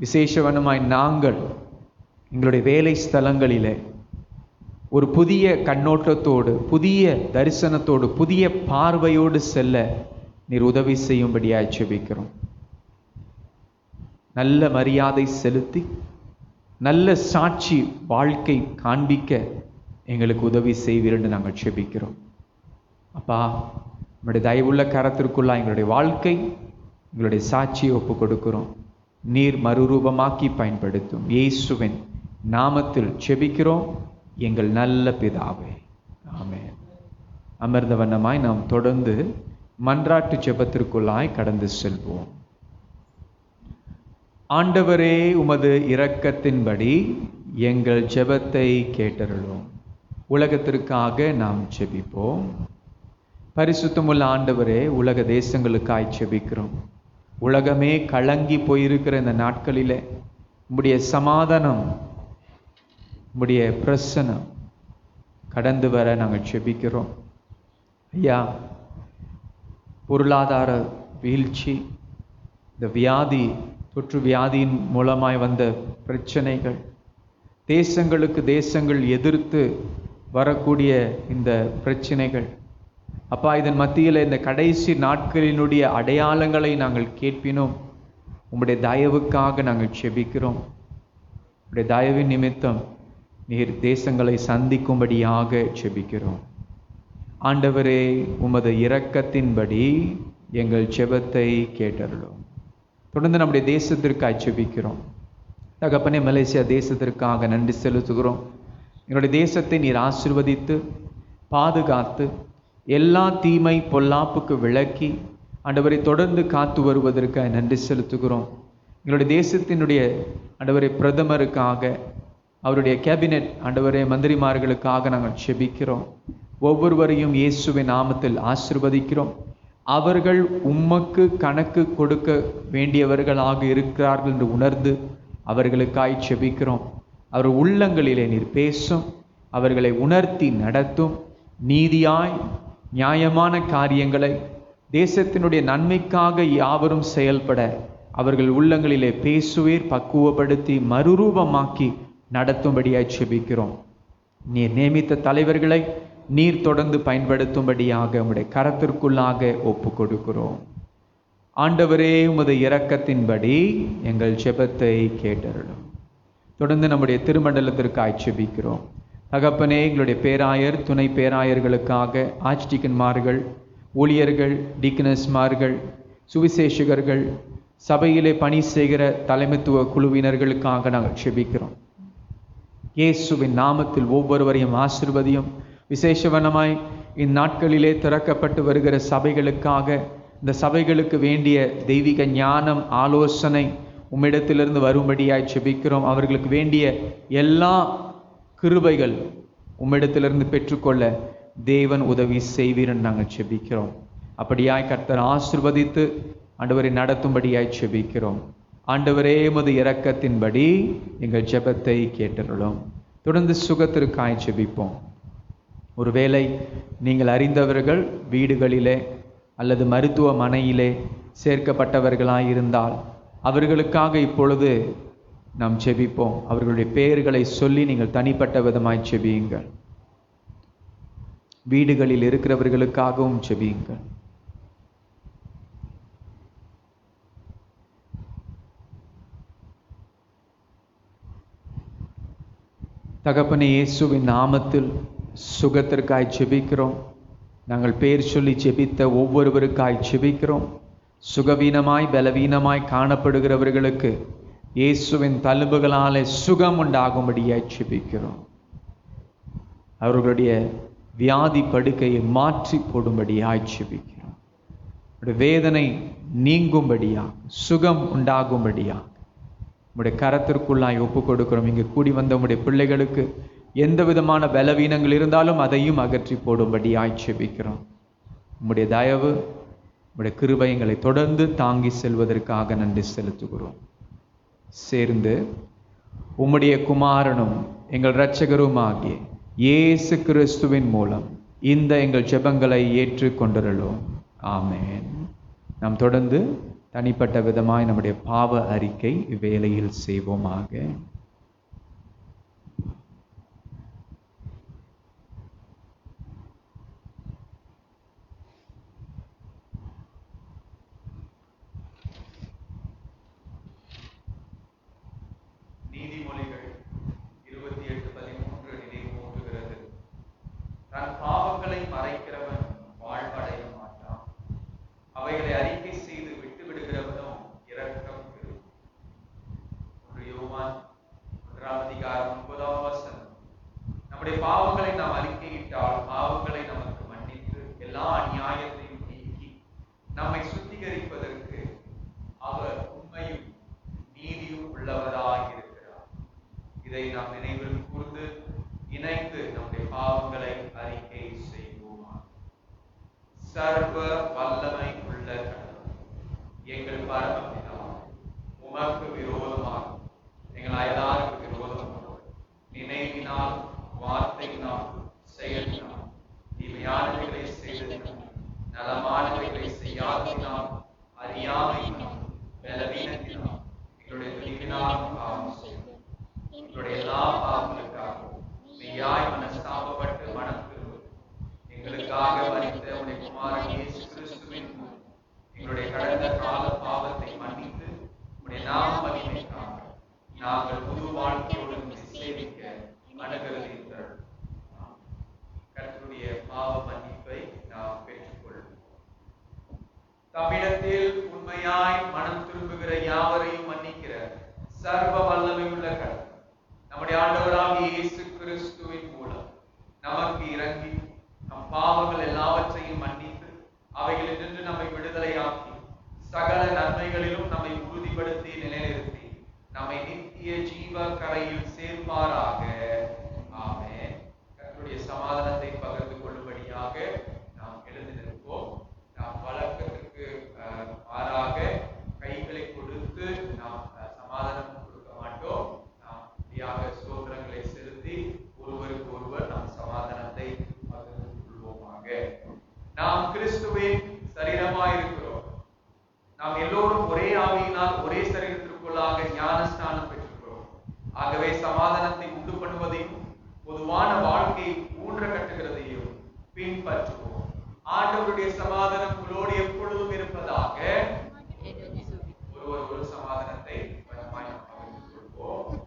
விசேஷவனமாய் நாங்கள் எங்களுடைய வேலை ஸ்தலங்களிலே ஒரு புதிய கண்ணோட்டத்தோடு, புதிய தரிசனத்தோடு, புதிய பார்வையோடு செல்ல நீர் உதவி செய்யும்படியாய் ஜெபிக்கிறோம். நல்ல மரியாதை செலுத்தி நல்ல சாட்சி வாழ்க்கை காண்பிக்க எங்களுக்கு உதவி செய்வீர் என்று நாங்கள் ஜெபிக்கிறோம். அப்பா, உங்களுடைய தயவுள்ள கரத்திற்குள்ளா எங்களுடைய வாழ்க்கை, எங்களுடைய சாட்சியை ஒப்பு கொடுக்கிறோம். நீர் மறுரூபமாக்கி பயன்படுத்தும். இயேசுவின் நாமத்தில் ஜெபிக்கிறோம் எங்கள் நல்ல பிதாவே, ஆமென். அமர்ந்த வண்ணமாய் நாம் தொடர்ந்து மன்றாட்டு ஜெபத்திற்குள்ளாய் கடந்து செல்வோம். ஆண்டவரே, உமது இரக்கத்தின்படி எங்கள் ஜெபத்தை கேட்டருளும். உலகத்திற்காக நாம் ஜெபிப்போம். பரிசுத்தமுள்ள ஆண்டவரே, உலக தேசங்களுக்காய் ஜெபிக்கிறோம். உலகமே கலங்கி போயிருக்கிற இந்த நாட்களிலே உம்முடைய சமாதானம், உம்முடைய பிரசன்னம் கடந்து வர நாங்கள் ஜெபிக்கிறோம். ஐயா, பொருளாதார வீழ்ச்சி, இந்த வியாதி, தொற்று வியாதியின் மூலமாய் வந்த பிரச்சனைகள், தேசங்களுக்கு தேசங்கள் எதிர்த்து வரக்கூடிய இந்த பிரச்சனைகள், அப்பா, இதன் மத்தியில் இந்த கடைசி நாட்களினுடைய அடையாளங்களை நாங்கள் கேட்பினோம். உம்முடைய தயவுக்காக நாங்கள் ஜெபிக்கிறோம். உம்முடைய தயவின் நிமித்தம் நீர் தேசங்களை சந்திக்கும்படியாக ஜெபிக்கிறோம். ஆண்டவரே, உமது இரக்கத்தின்படி எங்கள் ஜெபத்தை கேட்டருளும். தொடர்ந்து நம்முடைய தேசத்திற்காக ஜெபிக்கிறோம். தகப்பனே, மலேசியா தேசத்திற்காக நன்றி செலுத்துகிறோம். எங்களுடைய தேசத்தை நீர் ஆசீர்வதித்து பாதுகாத்து எல்லா தீமை பொல்லாப்புக்கு விலக்கி ஆண்டவரை தொடர்ந்து காத்து வருவதற்காக நன்றி செலுத்துகிறோம். எங்களுடைய தேசத்தினுடைய ஆண்டவரே பிரதமருக்காக, அவருடைய கேபினெட் ஆண்டவரே மந்திரிமார்களுக்காக நாங்கள் செபிக்கிறோம். ஒவ்வொருவரையும் இயேசுவின் நாமத்தில் ஆசீர்வதிக்கிறோம். அவர்கள் உமக்கு கணக்கு கொடுக்க வேண்டியவர்களாக இருக்கிறார்கள் என்று உணர்ந்து அவர்களுக்காய் செபிக்கிறோம். அவர் உள்ளங்களிலே நீர் பேசும், அவர்களை உணர்த்தி நடத்தும். நீதியாய் நியாயமான காரியங்களை தேசத்தினுடைய நன்மைக்காக யாவரும் செயல்பட அவர்கள் உள்ளங்களிலே பேசுவீர், பக்குவப்படுத்தி மறுரூபமாக்கி நடத்தும்படியாய் செபிக்கிறோம். நீர் நியமித்த தலைவர்களை நீர் தொடர்ந்து பயன்படுத்தும்படியாக உம்முடைய கரத்திற்குள்ளாக ஒப்பு கொடுக்கிறோம். ஆண்டவரே, உமது இரக்கத்தின்படி எங்கள் ஜெபத்தை கேட்டருளும். தொடர்ந்து நம்முடைய திருமண்டலத்திற்காய் செபிக்கிறோம். தகப்பனே, எங்களுடைய பேராயர், துணை பேராயர்களுக்காக, ஆர்ச்டிக்கன்மார்கள், ஊழியர்கள், டீக்கனஸ்மார்கள், சுவிசேஷகர்கள், சபையிலே பணி செய்கிற தலைமைத்துவ குழுவினர்களுக்காக நாங்கள் செபிக்கிறோம். இயேசுவின் நாமத்தில் ஒவ்வொருவரையும் ஆசீர்வதியும். விசேஷவனமாய் இந்நாட்களிலே திறக்கப்பட்டு வருகிற சபைகளுக்காக, இந்த சபைகளுக்கு வேண்டிய தெய்வீக ஞானம், ஆலோசனை உம்மிடத்திலிருந்து வரும்படியாய் செபிக்கிறோம். அவர்களுக்கு வேண்டிய எல்லா கிருபைகள் உம்மிடத்திலிருந்து பெற்றுக்கொள்ள தேவன் உதவி செய்வீர் என்று நாங்கள் செபிக்கிறோம். அப்படியாய் கர்த்தர் ஆசீர்வதித்து ஆண்டவரை நடத்தும்படியாய் செபிக்கிறோம். ஆண்டவரே, உமது இரக்கத்தின்படி எங்கள் ஜெபத்தை கேட்டருளும். தொடர்ந்து சுகத்திற்காய் செபிப்போம். ஒருவேளை நீங்கள் அறிந்தவர்கள் வீடுகளிலே அல்லது மருத்துவமனையிலே சேர்க்கப்பட்டவர்களாயிருந்தால் அவர்களுக்காக இப்பொழுது நாம் செபிப்போம். அவர்களுடைய பெயர்களை சொல்லி நீங்கள் தனிப்பட்ட விதமாய் செபியுங்கள். வீடுகளில் இருக்கிறவர்களுக்காகவும் செபியுங்கள். தகப்பனே, இயேசுவின் நாமத்தில் சுகத்திற்காய் செபிக்கிறோம். நாங்கள் பெயர் சொல்லி செபித்த ஒவ்வொருவருக்காய் செபிக்கிறோம். சுகவீனமாய் பலவீனமாய் காணப்படுகிறவர்களுக்கு இயேசுவின் தழும்புகளாலே சுகம் உண்டாகும்படியாய் செபிக்கிறோம். அவர்களுடைய வியாதி படுக்கையை மாற்றி போடும்படியாய் செபிக்கிறோம். வேதனை நீங்கும்படியா, சுகம் உண்டாகும்படியா உம்முடைய கரத்திற்குள்ளாய் ஒப்பு கொடுக்கிறோம். இங்கு கூடி வந்த உம்முடைய பிள்ளைகளுக்கு எந்த விதமான பலவீனங்கள் இருந்தாலும் அதையும் அகற்றி போடும்படியாய் செபிக்கிறோம். உம்முடைய தயவு, உம்முடைய கிருபை எங்களை தொடர்ந்து தாங்கி செல்வதற்காக நன்றி செலுத்துகிறோம். சேர்ந்து உம்முடைய குமாரனும் எங்கள் இரட்சகருமாகிய இயேசு கிறிஸ்துவின் மூலம் இந்த எங்கள் ஜெபங்களை ஏற்றுக்கொண்டிருக்கிறோம். ஆமென். நாம் தொடர்ந்து தனிப்பட்ட விதமாய் நம்முடைய பாவ அறிக்கை இவ்வேளையில் செய்வோமாக. நீதிமொழிகள் 28:13 நினைவூட்டுகிறது. தன் பாவங்களை மறைக்கிறவன் வாழ்வடைய மாட்டான், அவைகளை அறிக்கை செய்து விட்டு விடுகிறவனும் இரக்கம் பெறும். யோவான் 1:9. நம்முடைய பாவங்களை நாம் அறிக்கையிட்டால் பாவங்களை நமக்கு மன்னித்து எல்லா அநியாயத்தையும் நீக்கி நம்மை சுத்திகரிப்பதற்கு அவர் உண்மையும் நீதியும் உள்ளவராக இருக்கிறார். இதை நாம் நினைவில் கூர்ந்து இணைந்து நம்முடைய பாவங்களை அறிக்கை செய்வோமா. சர்வ வல்லமை உள்ள எங்கள் பரமபிதா, உமக்கு விரோதமாக எங்கள் அயலாருக்கு விரோதமாக நினைவினால், வார்த்தையினால், செயலினால், தீமையானவைகளை செய்ததினால், நலமானவைகளை செய்யாததினால், அறியாமையினால், பலவீனத்தினால், எங்களுடைய துணிவினால் பாவம் செய்தோம். எங்களுடைய எல்லா பாவங்களுக்காகவும் மெய்யாய் மனஸ்தாபப்பட்டு மனம் திரும்பும். எங்களுக்காக மரித்த உடைய குமாரன் இயேசு கிறிஸ்துவின் மூலம் எங்களுடைய கடந்த கால பாவத்தை மன்னித்து உடைய நாம மகிமைக்காக நாங்கள் புது வாழ்க்கையோடு சேவிக்க அனுகிரகித்தீர்கள். கர்த்தருடைய பாவ மன்னிப்பை நாம் பெற்றுக்கொள்வோம். தம்மிடத்தில் உண்மையாய் மனம் திரும்புகிற யாவரையும் மன்னிக்கிற சர்வ வல்லமை உள்ள கர்த்தர் நம்முடைய ஆண்டவராகிய இயேசு கிறிஸ்துவின் மூலம் நமக்கு இறங்கி நம் பாவங்கள் எல்லாவற்றையும் மன்னித்து அவைகளில் நின்று நம்மை விடுதலையாக்கி சகல நன்மைகளிலும் நம்மை உறுதிப்படுத்தி நிலைநிறுத்த பின்பற்றுவோம். ஆண்டவருடைய சமாதானம் உங்களோடு எப்பொழுதும் இருப்பதாக. ஒரு சமாதானத்தை பகிர்ந்து கொள்வோம்.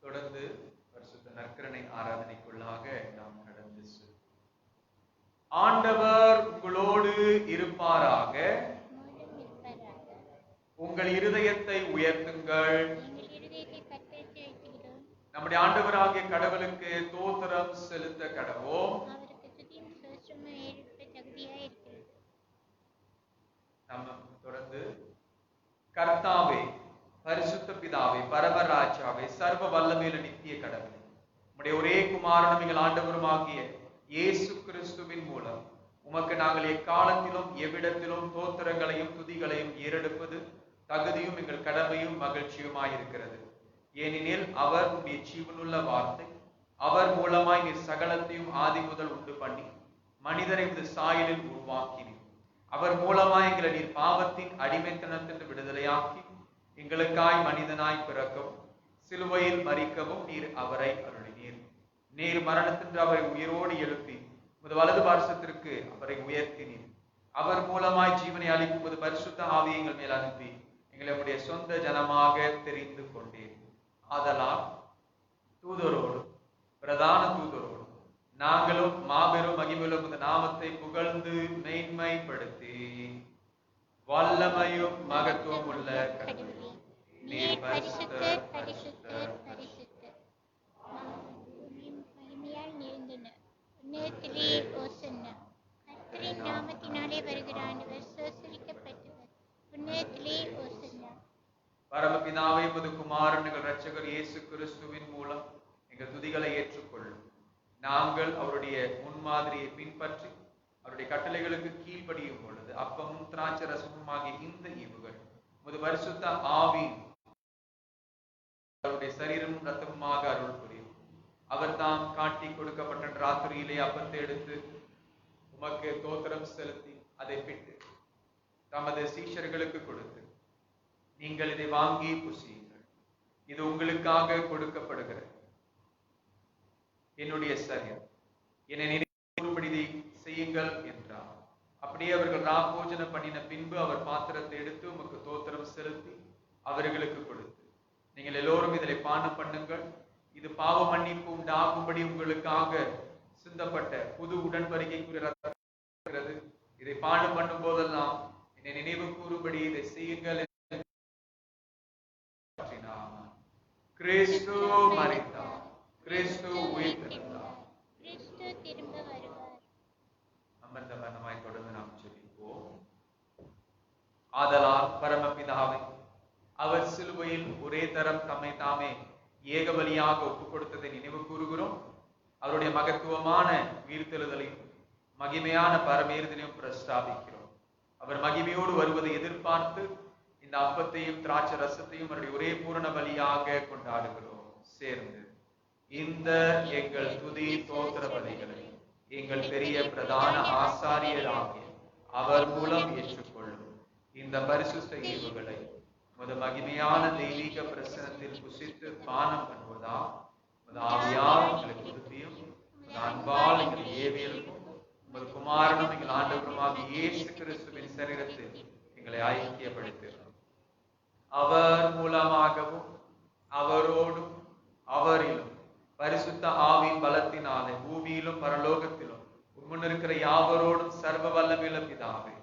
தொடர்ந்து பரிசுத்த நற்கருணை ஆராதனைக்குள்ளாக நாம் கடந்து செல்வோம். ஆண்டவர் உங்களோடு இருப்பாராக. உங்கள் இருதயத்தை உயர்த்துங்கள். நம்முடைய ஆண்டவராகிய கடவுளுக்கு தோத்திரம் செலுத்த கடவோம். நம்ம தொடர்ந்து கர்த்தாவே, பரிசுத்த பிதாவே, பரமராஜாவே, சர்வ வல்லமையுள்ள நித்திய கடவுளே, உம்முடைய ஒரே குமாரனும் எங்கள் ஆண்டவருமாகிய இயேசு கிறிஸ்துவின் மூலம் உமக்கு நாங்கள் எக்காலத்திலும் எவ்விடத்திலும் தோத்திரங்களையும் துதிகளையும் ஏறெடுப்பது தகுதியும் எங்கள் கடமையும் மகிழ்ச்சியுமாயிருக்கிறது. ஏனெனில் அவர் உடைய ஜீவனுள்ள வார்த்தை, அவர் மூலமாய் நீர் சகலத்தையும் ஆதி முதல் உண்டு பண்ணி மனிதரை இந்த சாயலில் உருவாக்கினீர். அவர் மூலமாய் எங்களை நீர் பாவத்தின் அடிமைத்தனத்திற்கு விடுதலையாக்கி எங்களுக்காய் மனிதனாய் பிறக்கவும் சிலுவையில் மரிக்கவும் நீர் அவரை அருளினீர். நீர் மரணத்தின்று அவரை உயிரோடு எழுப்பி உமது வலது பார்சத்திற்கு அவரை உயர்த்தினீர். அவர் மூலமாய் ஜீவனை அளிக்கும் பரிசுத்த ஆவியை எங்கள் மேல் அனுப்பி எங்களை உடைய சொந்த ஜனமாக தெரிந்து கொண்டீர். ஆதலால் தூதரோடு பிரதான தூதரோடு நாங்களும் மாபெரும் மகிமையுள்ள உமது நாமத்தை புகழ்ந்து மேன்மைப்படுத்தி வல்லமையும் மகத்துவம் உள்ள கடவுளே, நீர் பரிசுத்தர், பரிசுத்தர், பரிசுத்தர், மகிமையால் நிறைந்தனர். உன்னதத்திலே ஓசன்னா. கர்த்தரின் நாமத்தினாலே வருகிற ஆண்டவர் சோசரிக்கப்பட்டவர். உன்னதத்திலே ஓசன்னா. பரமபிதாவே, உமது குமாரன் எங்கள் இரட்சகர் இயேசு கிறிஸ்துவின் மூலம் எங்கள் துதிகளை ஏற்றுக்கொள்ளும். நாங்கள் அவருடைய முன்மாதிரியை பின்பற்றி அவருடைய கட்டளைகளுக்கு கீழ்ப்படியும் பொழுது அப்பமும் திராட்சை ரசமும் ஆகிய இந்த ஈவுகள் உமது பரிசுத்த ஆவி அவருடைய சரீரமும் ரத்தமுமாக அருள் புரியும். அவர் தாம் காட்டி கொடுக்கப்பட்ட ராத்திரியிலே அப்பத்தை எடுத்து உமக்கு தோத்திரம் செலுத்தி அதை பிட்டு தமது சீஷர்களுக்கு கொடுத்து, நீங்கள் இதை வாங்கி புசியுங்கள், இது உங்களுக்காக கொடுக்கப்படுகிறது என்னுடைய சரீரம், என்னை நினைவுபடி செய்யுங்கள் என்றார். அப்படியே அவர்கள் ராபோஜனம் பண்ணின பின்பு அவர் பாத்திரத்தை எடுத்து உமக்கு தோத்திரம் செலுத்தி அவர்களுக்கு கொடுத்து, நீங்கள் எல்லோரும் இதில் பானம் பண்ணுங்கள், இது பாவ மன்னிப்பு உண்டாகும்படி உங்களுக்காக சிந்தப்பட்ட புது உடன்படிக்கைக்குரிய ரத்தம், இதை பானம் பண்ணும் போதெல்லாம் என்னை நினைவு கூறும்படி இதை செய்யுங்கள். கிறிஸ்து மரித்தார், கிறிஸ்து உயிர்த்தெழுந்தார், கிறிஸ்து திரும்ப வருவார். அமர்ந்த வண்ணமாய் தொடர்ந்து நாம் ஜெபிப்போம். ஆதலால் பரமபிதாவை, அவர் சிலுவையில் ஒரே தரம் தம்மை தாமே ஏக பலியாக ஒப்புக் கொடுத்ததை நினைவு கூறுகிறோம். அவருடைய மகத்துவமான உயிர்த்தெழுதலையும் மகிமையான பரமேறுதலையும் பிரஸ்தாபிக்கிறோம். அவர் மகிமையோடு வருவதை எதிர்பார்த்து இந்த அப்பத்தையும் திராட்சை ரசத்தையும் அவருடைய ஒரே பூரண பலியாக கொண்டாடுகிறோம். சேர்ந்து இந்த எங்கள் துதி தோத்திர பலிகளை எங்கள் பெரிய பிரதான ஆசாரியராகிய அவர் மூலம் ஏற்றுக்கொள்ளும். இந்த பரிசுத்த ஈவுகளை உமது மகிமையான தெய்வீக பிரசனத்தில் புசித்து பானம் பண்ணுவதா உமது ஆவியால் எங்களுக்கு உறுதியும் உமது அன்பால் எங்கள் ஏவியலுக்கும் உமது குமாரனும் எங்கள் ஆண்டவருமாக இயேசு கிறிஸ்துவின் சரீரத்தில் எங்களை ஐக்கியப்படுத்துகிறோம். அவர் மூலமாகவும் அவரோடும் அவரிலும் பரிசுத்த ஆவியின் பலத்தினாலே பூமியிலும் பரலோகத்திலும் முன்னிருக்கிற யாவரோடும் சர்வ வல்லமையுள்ள பிதாவே,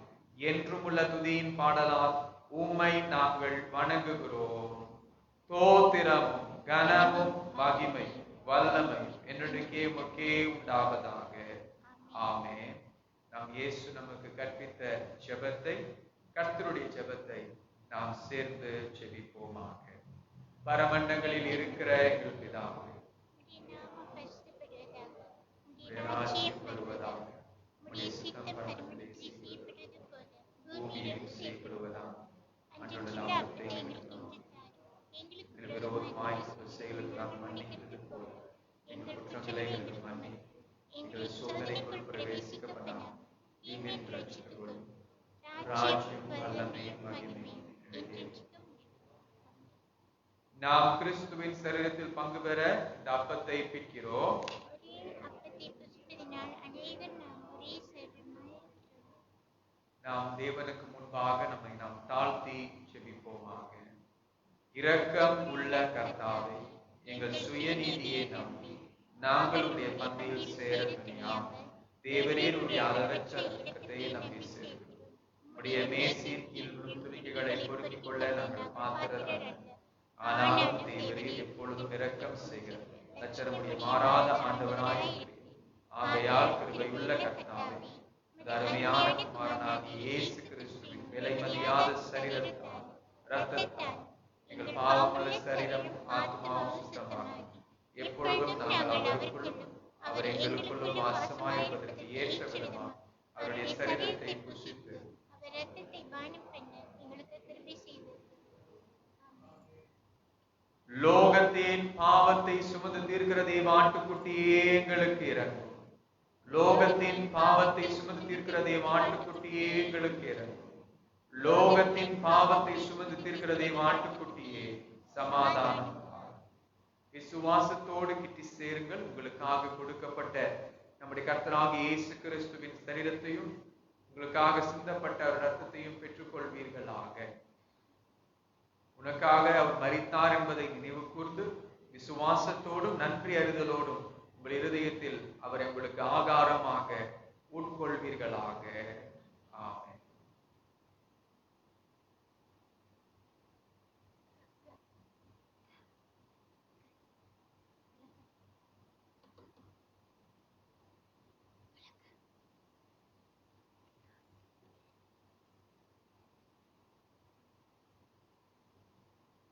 என்றும் உள்ள துதியின் பாடலால் உம்மை நாங்கள் வணங்குகிறோம். தோத்திரமும் கனமும் மகிமை வல்லமை என்றுக்கே உமக்கே உண்டாவதாக. ஆமென். நாம் இயேசு நமக்கு கற்பித்த ஜெபத்தை, கர்த்தருடைய ஜெபத்தை நாம் சேர்ந்து ஜெபிப்போமாக. பரமண்டங்களில் இருக்கிற எங்கள் பிதாவே, ராஜ்யம் வருவதாக, உம்முடைய சித்தம் பரமண்டலத்திலே செய்யப்படுவது போல மந்தைக்குள் பிரவேசிக்க பண்ணாம். இனிமேல் ரட்சிக்கப்படும் ராஜ்யம் வல்லமை மகிமை நாம் கிறிஸ்துவின் சரீரத்தில் பங்கு பெற இந்த அப்பத்தை பிக்கிறோம். நாம் தேவனுக்கு முன்பாக நம்மை நாம் தாழ்த்தி ஜெபிப்போமாக. இரக்கம் உள்ள கர்த்தாவே, எங்கள் சுயநீதியை நம்பி நாங்கள் உடைய பந்தியில் சேர துணியாமல் தேவரீருடைய அளவற்ற இரக்கத்தை நம்பி சேர்க்கிறோம். உடைய மேசின் கீழ் துணிக்கைகளை பொறுக்கிக் கொள்ள நாங்கள் பாத்திரர். ஆனாலும் தேவரீர் எப்பொழுதும் இரக்கம் செய்கிறார். லட்சணமுடைய மாறாத ஆண்டவராய் ஆகையால் கிருபையுள்ள கர்த்தாவே, அருமையான குமாரனாகிய இயேசு கிறிஸ்துவின் விலை மதியாத சரீரத்தால் இரத்தத்தால் எங்கள் பாவமுள்ள சரீரம் ஆத்மாவும் சுத்தமாகும். எப்பொழுதும் நாங்கள் அவருக்குள்ளும் அவர் எங்களுக்குள்ளும் வாசமாயிருப்பதற்கு ஏற்ற விதமாக அவருடைய சரீரத்தை புசித்து லோகத்தின் பாவத்தை சுமந்து தீர்க்கிற தேவ ஆட்டுக்குட்டியே எங்களுக்கு இறங்கும். லோகத்தின் பாவத்தை சுமந்து தீர்க்கிற தேவ ஆட்டுக்குட்டியே எங்களுக்கு இறங்கும். லோகத்தின் பாவத்தை சுமந்து தீர்க்கிற தேவ ஆட்டுக்குட்டியே சமாதானம். விசுவாசத்தோடு கிட்டி சேருங்கள். உங்களுக்காக கொடுக்கப்பட்ட நம்முடைய கர்த்தராகிய இயேசு கிறிஸ்துவின் சரீரத்தையும் உங்களுக்காக சிந்தப்பட்ட அவர் ரத்தத்தையும் பெற்றுக் கொள்வீர்களாக. உனக்காக அவர் மரித்தார் என்பதை நினைவு கூர்ந்து விசுவாசத்தோடும் நன்றி அறிதலோடும் உங்கள் இருதயத்தில் அவர் உங்களுக்கு ஆகாரமாக உட்கொள்வீர்களாக. ஆமென்.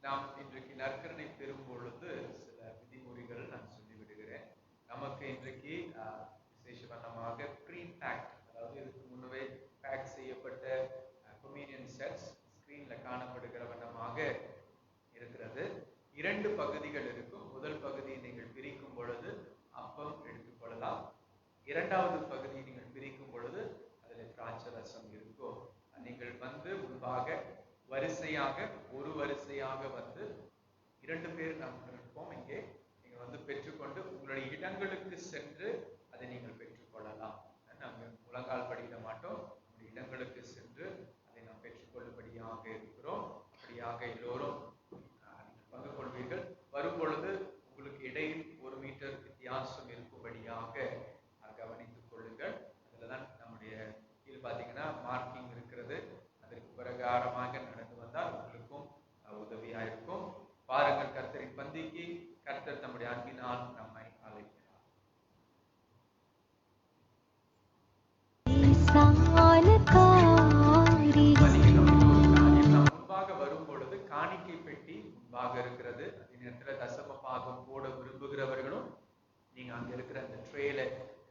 நாம் இன்றைக்கு நற்கருணை பெறும் பொழுது சில விதிமுறைகள் நான் சொல்லிவிடுகிறேன். நமக்கு இன்றைக்கு விசேஷமாக ப்ரீ பேக், அதாவது இதுக்கு முன்னவே பேக் செய்யப்பட்ட கொம்யூனியன் செட்ஸ் ஸ்கிரீன்ல காணப்படுகிற வண்ணமாக இருக்கிறது. 2 பகுதிகள் இருக்கும். முதல் பகுதியை நீங்கள் பிரிக்கும் பொழுது அப்பம் எடுத்துக்கொள்ளலாம். 2வது பகுதியை நீங்கள் பிரிக்கும் பொழுது அதில் திராட்சை ரசம் இருக்கும். நீங்கள் முன்பாக வரிசையாக ஒரு வரிசையாக 2 பேர் நாம் இருப்போம். இங்கே நீங்க பெற்றுக்கொண்டு உங்களுடைய இடங்களுக்கு சென்று அதை நீங்கள் பெற்றுக்கொள்ளலாம். நாங்கள் முழங்கால் படிக்க மாட்டோம். நம்முடைய இடங்களுக்கு சென்று அதை நாம் பெற்றுக்கொள்ளும்படியாக இருக்கிறோம். அப்படியாக எல்லோரும் பங்கு கொள்வீர்கள். வரும் பொழுது உங்களுக்கு இடையில் 1 மீட்டர் வித்தியாசம் இருக்கும்படியாக கவனித்துக் கொள்ளுங்கள். அதுலதான் நம்முடைய கீழ் பார்த்தீங்கன்னா மார்க்கிங் இருக்கிறது. அதற்கு பிரகாரமாக நடந்து வந்தால் உங்களுக்கும் உதவியா இருக்கும். பாருங்கள், கர்த்தரின் பந்திக்கு கர்த்தர் தம்முடைய அன்பினால் நம்மை அழைக்கிறார். முன்பாக வரும் பொழுது காணிக்கை பெட்டி முன்பாக இருக்கிறது. அதே நேரத்தில் தசம பாகம் போட விரும்புகிறவர்களும் நீங்க அங்க இருக்கிற அந்த ட்ரேல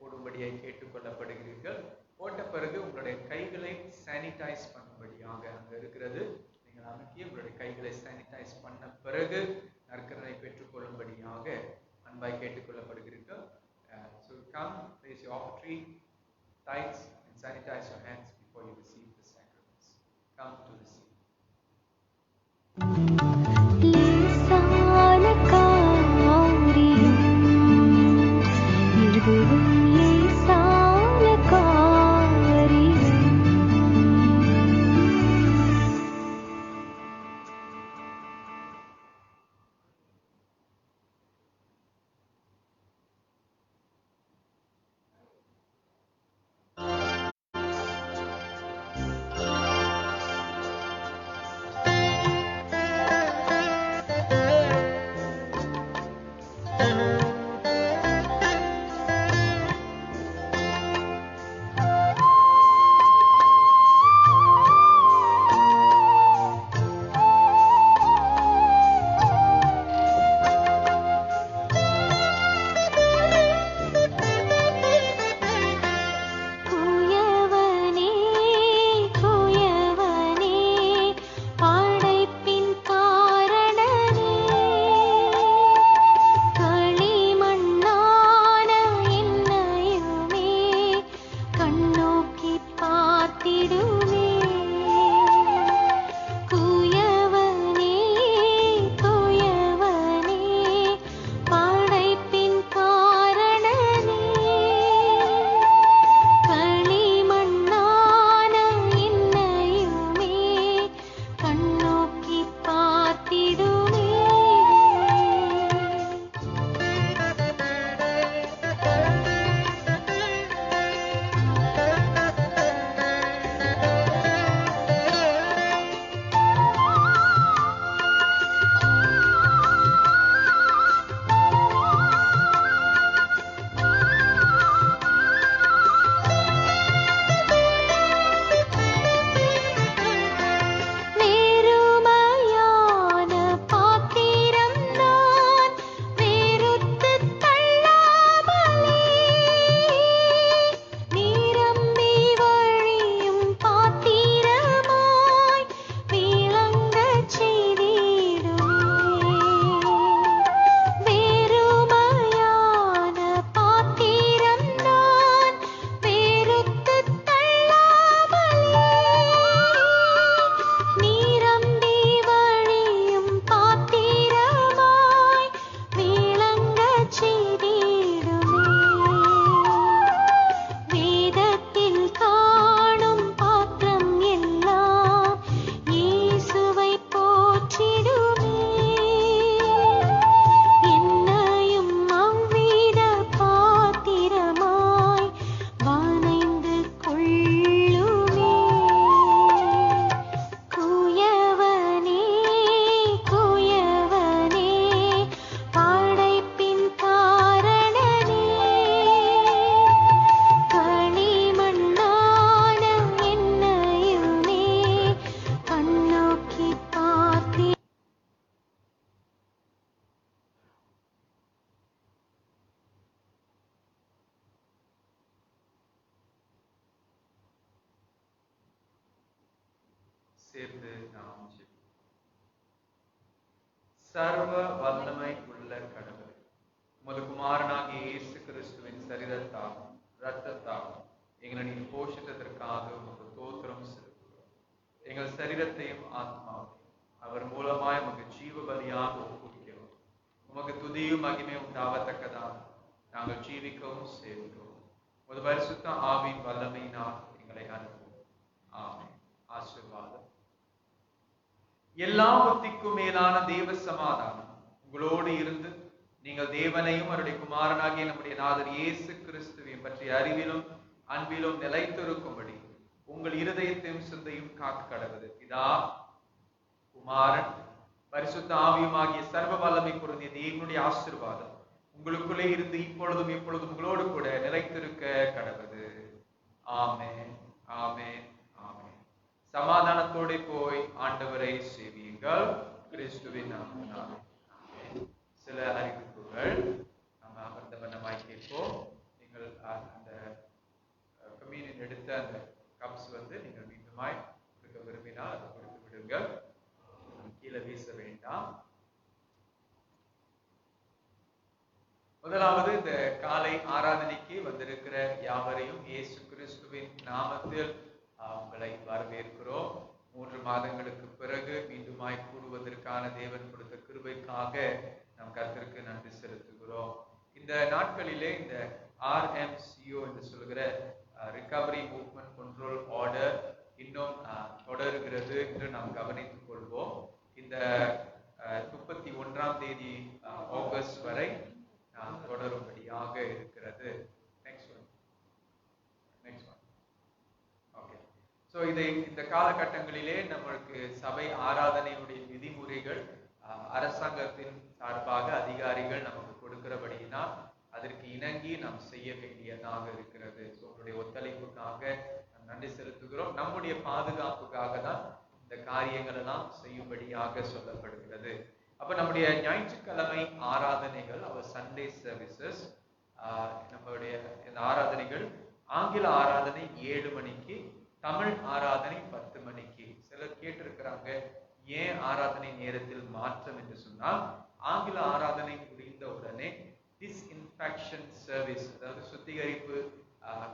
போடும்படியாக கேட்டுக்கொள்ளப்படுகிறீர்கள். போட்ட பிறகு உங்களுடைய கைகளை சானிடைஸ் பண்ணும்படியாக அங்க இருக்கிறது. நீங்கள் அமைக்கி உங்களுடைய கைகளை சானிடைஸ் பண்ண பிறகு நற்கருணை பெற்றுக்கொள்ளும்படியாக அன்பாய் கேட்டுக்கொள்ளப்படுகிறீர்கள். So come, place your offering, tithes and sanitize your hands before you receive the sacraments. Come to receive. சேர்ந்து நாம் ஜெபிப்போம். சர்வ வல்லமை உள்ள கடவுளே, உமது குமாரனாகிய இயேசு கிறிஸ்துவின் சரீரத்தாகும் இரத்தத்தாகும் எங்களை நீர் போஷித்ததற்காக உமக்கு தோத்திரம் செலுத்துகிறோம். எங்கள் சரீரத்தையும் ஆத்மாவையும் அவர் மூலமாய் உமக்கு ஜீவ பலியாக ஒப்புவிக்கிறோம். உமக்கு துதியும் மகிமை உண்டாவத்தக்கதாக நாங்கள் ஜீவிக்கவும் சேவிக்கிறோம். ஒரு பரிசுத்த ஆவியின் வல்லமையினால் எங்களை அனுப்புவோம். ஆமென். ஆசீர்வாதம். எல்லா புத்திக்கும் மேலான தேவ சமாதானம் உங்களோடு இருந்து நீங்கள் தேவனையும் அவருடைய குமாரனாகிய நம்முடைய நாதர் இயேசு கிறிஸ்துவையும் பற்றிய அறிவிலும் அன்பிலும் நிலைத்திருக்கும்படி உங்கள் இருதயத்தையும் சிந்தையும் காக்க கடவுது. பிதா, குமாரன், பரிசுத்த ஆவியுமாகிய சர்வ வல்லமை பொருந்திய தேவனுடைய ஆசீர்வாதம் உங்களுக்குள்ளே இருந்து இப்பொழுதும் எப்பொழுதும் உங்களோடு கூட நிலைத்திருக்க கடவுது. ஆமென், ஆமென், ஆமென். சமாதானத்தோடு போய் ஆண்டவரை சேவியுங்கள். கிறிஸ்துவின் நாமத்தினாலே. சில அறிவிப்புகள் நம்ம அமர்ந்த வண்ணமாய் கேட்போம். நீங்கள் அந்த கம்யூனியன் எடுத்த அந்த கப்ஸ் நீங்கள் மீண்டுமாய் கொடுக்க விரும்பினால் அதை கொடுத்து விடுங்கள். கீழே வீச வேண்டாம். முதலாவது, இந்த காலை ஆராதனைக்கு வந்திருக்கிற யாவரையும் இயேசு கிறிஸ்துவின் நாமத்தில் உங்களை வரவேற்கிறோம். 3 மாதங்களுக்கு பிறகு மீண்டுமாய் கூடுவதற்கான தேவன் கொடுத்த கிருபைக்காக நாம் கர்த்தருக்கு நன்றி செலுத்துகிறோம். இந்த நாட்களிலே இந்த RMCO என்று சொல்கிற ரிகவரி மூவ்மெண்ட் கண்ட்ரோல் ஆர்டர் இன்னும் தொடர்கிறது என்று நாம் கவனித்துக் கொள்வோம். இந்த 31ஆம் தேதி ஆகஸ்ட் வரை நாம் தொடரும்படியாக இருக்கிறது. Next one. ஓகே. ஸோ இந்த காலகட்டங்களிலே நம்மளுக்கு சபை ஆராதனையுடைய விதிமுறைகள் அரசாங்கத்தின் சார்பாக அதிகாரிகள் நமக்கு கொடுக்கிறபடியினால் அதற்கு இணங்கி நாம் செய்ய வேண்டியதாக இருக்கிறது. ஸோ உங்களுடைய ஒத்துழைப்புக்காக நாம் நன்றி செலுத்துகிறோம். நம்முடைய பாதுகாப்புக்காக தான் இந்த காரியங்கள் எல்லாம் செய்யும்படியாக சொல்லப்படுகிறது. அப்ப நம்முடைய ஞாயிற்றுக்கிழமை ஆராதனைகள், அவர் சண்டே சர்வீசஸ், நம்மளுடைய இந்த ஆராதனைகள் ஆங்கில ஆராதனை 7 மணிக்கு, தமிழ் ஆராதனை 10 மணிக்கு. சிலர் கேட்டிருக்கிறாங்க, ஏன் ஆராதனை நேரத்தில் மாற்றம் என்று சொன்னால், ஆங்கில ஆராதனை முடிந்த உடனே டிஸ்இன்ஃபெக்ஷன் சர்வீஸ், அதாவது சுத்திகரிப்பு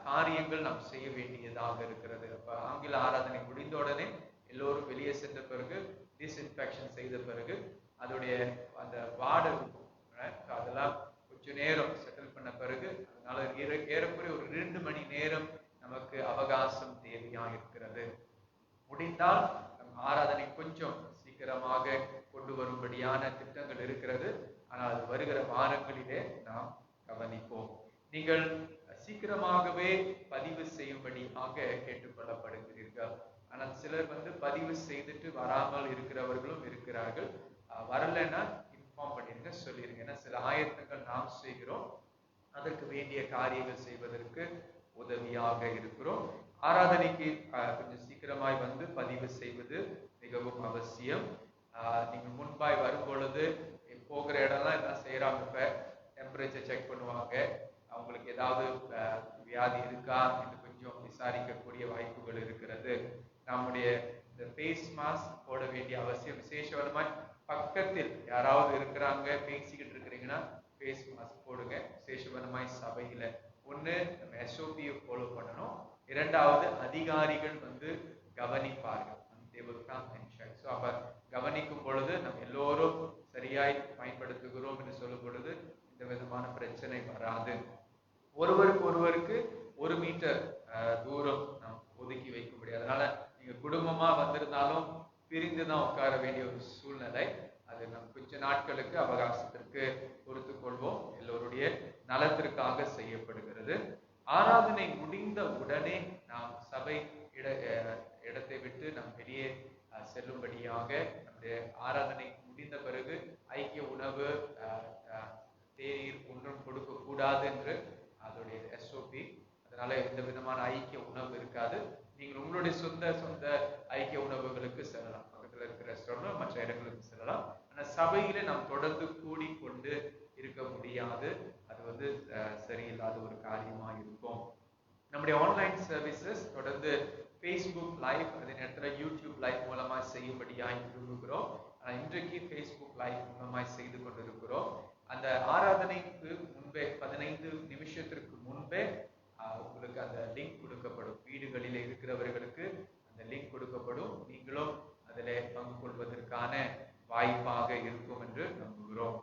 காரியங்கள் நாம் செய்ய வேண்டியதாக இருக்கிறது. அப்ப ஆங்கில ஆராதனை முடிந்த உடனே எல்லோரும் வெளியே சென்ற பிறகு டிஸ்இன்ஃபெக்ஷன் செய்த பிறகு அதோடைய அந்த வாடை இருக்கும், அதெல்லாம் கொஞ்ச நேரம் செட்டில் பண்ண பிறகு, அதனால ஏறக்குறைய ஒரு 2 மணி நேரம் நமக்கு அவகாசம் தேவையாக இருக்கிறது. முடிந்தால் நம் ஆராதனை கொஞ்சம் சீக்கிரமாக கொண்டு வரும்படியான திட்டங்கள் இருக்கிறது. ஆனால் அது வருகிற வாரங்களிலே நாம் கவனிப்போம். நீங்கள் சீக்கிரமாகவே பதிவு செய்யும்படியாக கேட்டுக்கொள்ளப்படுகிறீர்கள். ஆனால் சிலர் பதிவு செய்துட்டு வராமல் இருக்கிறவர்களும் இருக்கிறார்கள். வரலைன்னா இன்ஃபார்ம் பண்ணிருங்க, சொல்லிருங்க. ஏன்னா சில ஆயத்தங்கள் நாம் செய்கிறோம், அதற்கு வேண்டிய காரியங்கள் செய்வதற்கு உதவியாக இருக்கிறோம். ஆராதனைக்கு கொஞ்சம் சீக்கிரமாய் பதிவு செய்வது மிகவும் அவசியம். நீங்கள் முன்பாய் வரும் பொழுது போகிற இடம்லாம் என்ன செய்யறாங்க, இப்ப டெம்பரேச்சர் செக் பண்ணுவாங்க, அவங்களுக்கு ஏதாவது வியாதி இருக்கா என்று கொஞ்சம் விசாரிக்கக்கூடிய வாய்ப்புகள் இருக்கிறது. நம்முடைய இந்த ஃபேஸ் மாஸ்க் போட வேண்டிய அவசியம் விசேஷமாய். பக்கத்தில் யாராவது இருக்கிறாங்க, பேசிக்கிட்டு இருக்கிறீங்கன்னா ஃபேஸ் மாஸ்க் போடுங்க. விசேஷமாய் சபையில ஒண்ணு நம்ம SOP ஃபாலோ பண்ணணும், இரண்டாவது அதிகாரிகள் கவனிப்பார்கள். ஸோ அப்ப கவனிக்கும் பொழுது நம்ம எல்லோரும் சரியாய் பயன்படுத்துகிறோம் என்று சொல்லும் பொழுது இந்த விதமான பிரச்சனை வராது. ஒருவருக்கு 1 மீட்டர் தூரம் நாம் ஒதுக்கி வைக்க முடியாது. அதனால நீங்க குடும்பமா வந்திருந்தாலும் பிரிந்துதான் உட்கார வேண்டிய ஒரு சூழ்நிலை. அது நம் கொஞ்ச நாட்களுக்கு அவகாசத்திற்கு பொறுத்து கொள்வோம். எல்லோருடைய நலத்திற்காக செய்யப்படுகிறது. ஆராதனை முடிந்த உடனே நாம் சபை இடத்தை விட்டு நாம் வெளியே செல்லும்படியாக, நம்முடைய ஆராதனை முடிந்த பிறகு ஐக்கிய உணவு, தேநீர் ஒன்றும் கொடுக்க கூடாது என்று அதோடைய SOP. அதனால எந்த விதமான ஐக்கிய உணவு இருக்காது. நீங்கள் உங்களுடைய சொந்த ஐக்கிய உணவுகளுக்கு செல்லலாம். பக்கத்தில் இருக்கிற ரெஸ்டாரண்ட், மற்ற இடங்களுக்கு செல்லலாம். ஆனால் சபையில நாம் தொடர்ந்து கூடிக்கொண்டு இருக்க முடியாது. அது சரியில்லாத ஒரு காரியமா இருக்கும். நம்முடைய ஆன்லைன் சர்வீசஸ் தொடர்ந்து ஃபேஸ்புக் லைவ், அதே நேரத்தில் யூடியூப் லைவ் மூலமாய் செய்யும்படியாய் விரும்புகிறோம். ஆனால் இன்றைக்கு ஃபேஸ்புக் லைவ் மூலமாய் செய்து கொண்டிருக்கிறோம். அந்த ஆராதனைக்கு முன்பே 15 நிமிஷத்திற்கு முன்பே உங்களுக்கு அந்த லிங்க் கொடுக்கப்படும். வீடுகளில் இருக்கிறவர்களுக்கு அந்த லிங்க் கொடுக்கப்படும். நீங்களும் அதில் பங்கு கொள்வதற்கான வாய்ப்பாக இருக்கும் என்று நம்புகிறோம்.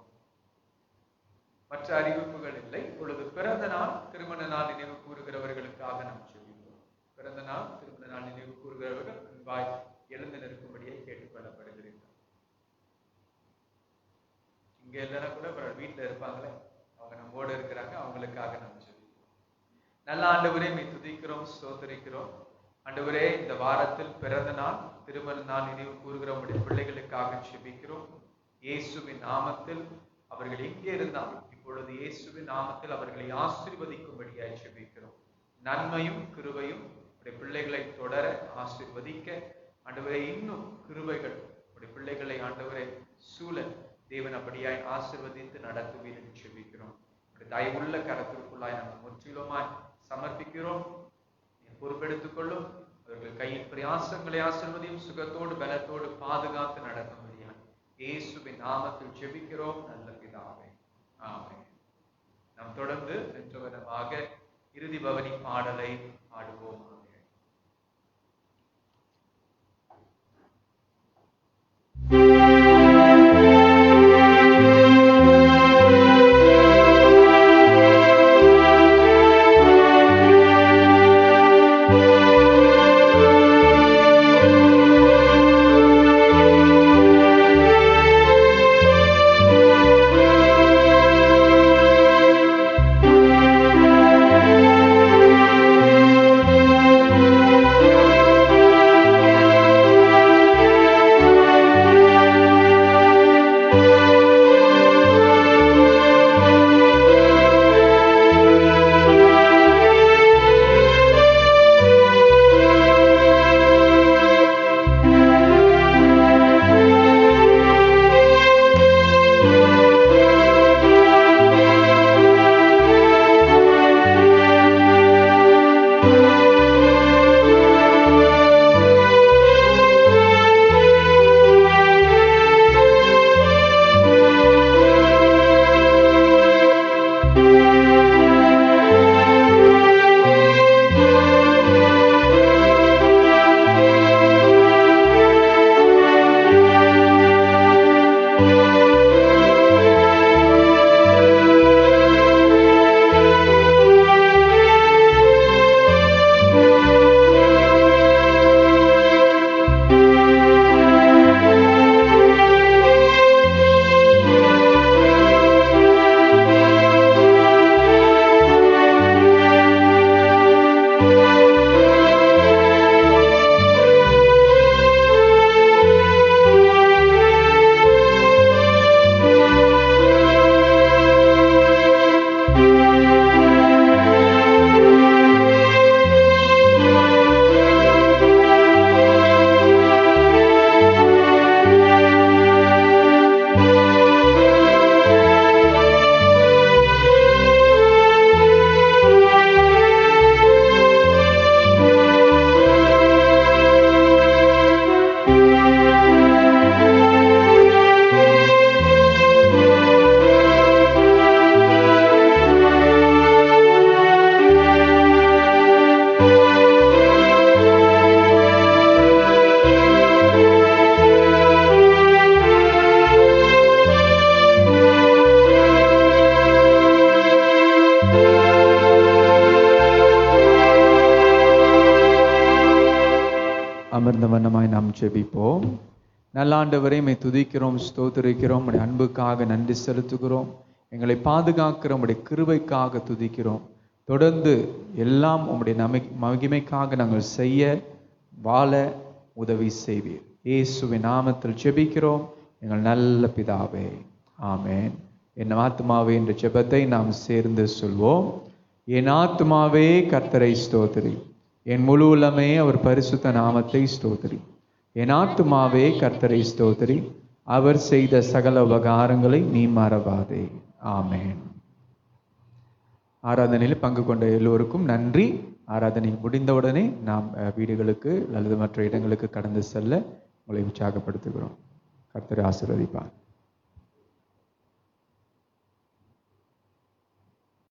மற்ற அறிவிப்புகள் இல்லை. இப்பொழுது பிறந்த நாள், திருமண நாள் நினைவு கூறுகிறவர்களுக்காக நாம் சொல்கிறோம். பிறந்த நாள், திருமண நாள் நினைவு கூறுகிறவர்கள் அன்பாய் எழுந்து நிற்கும்படியே கேட்டுக்கொள்ளப்படுகிறீர்கள். இங்க இல்லைன்னா கூட வீட்டுல இருப்பாங்களே, அவங்க நம்மோடு இருக்கிறாங்க, அவங்களுக்காக நாம் சொல்கிறோம். நல்ல ஆண்டவரே, மே துதிக்கிறோம், ஸ்தோத்திரிக்கிறோம். ஆண்டவரே, இந்த வாரத்தில் பிறந்த நாள், திருமண நாள் நினைவு கூறுகிற உடைய பிள்ளைகளுக்காக ஜெபிக்கிறோம். இயேசுவின் நாமத்தில் அவர்கள் எங்கே இருந்தாலும் இப்பொழுது இயேசுவின் நாமத்தில் அவர்களை ஆசீர்வதிக்கும்படியாய் ஜெபிக்கிறோம். நன்மையும் கிருபையும் உடைய பிள்ளைகளை தொடர ஆசீர்வதிக்க ஆண்டவரே, இன்னும் கிருபைகள் உடைய பிள்ளைகளை ஆண்டவரை சூழ தேவன் அப்படியாய் ஆசீர்வதித்து நடத்துவீர் என்று ஜெபிக்கிறோம். தயவுள்ள கரத்திற்குள்ளாய் நாங்கள் முற்றிலுமாய் சமர்ப்பிக்கிறோம். பொறுப்பெடுத்துக் கொள்ளும். அவர்கள் கையில் பிரயாசங்களை ஆசீர்வதியும், சுகத்தோடு பலத்தோடு பாதுகாத்து நடத்தும்படியாய் இயேசுவின் நாமத்தில் ஜெபிக்கிறோம் நல்ல பிதாவே, ஆமென். நாம் தொடர்ந்து வென்றவனமாக இறுதி பவனி பாடலை பாடுவோம். அமர்ந்த வண்ணமாய் நாம் ஜெபிப்போம். நல்ல ஆண்டவரே, உம்மை துதிக்கிறோம், ஸ்தோத்திரிக்கிறோம். உம்முடைய அன்புக்காக நன்றி செலுத்துகிறோம். எங்களை பாதுகாக்கிற உம்முடைய கிருபைக்காக துதிக்கிறோம். தொடர்ந்து எல்லாம் உம்முடைய மகிமைக்காக நாங்கள் செய்ய வாழ உதவி செய்வீர். இயேசுவின் நாமத்தில் ஜெபிக்கிறோம் எங்கள் நல்ல பிதாவே, ஆமென். என் ஆத்துமாவே என்ற ஜெபத்தை நாம் சேர்ந்து சொல்வோம். என் ஆத்துமாவே கர்த்தரை ஸ்தோத்திரி, என் முழு உள்ளமே அவர் பரிசுத்த நாமத்தை ஸ்தோத்திரி. என் ஆத்துமாவே கர்த்தரை ஸ்தோத்திரி, அவர் செய்த சகல உபகாரங்களை நீ மறவாதே. ஆமென். ஆராதனையில் பங்கு கொண்ட எல்லோருக்கும் நன்றி. ஆராதனை முடிந்தவுடனே நாம் வீடுகளுக்கு அல்லது மற்ற இடங்களுக்கு கடந்து செல்ல உங்களை உற்சாகப்படுத்துகிறோம். கர்த்தர் ஆசீர்வதிப்பார்.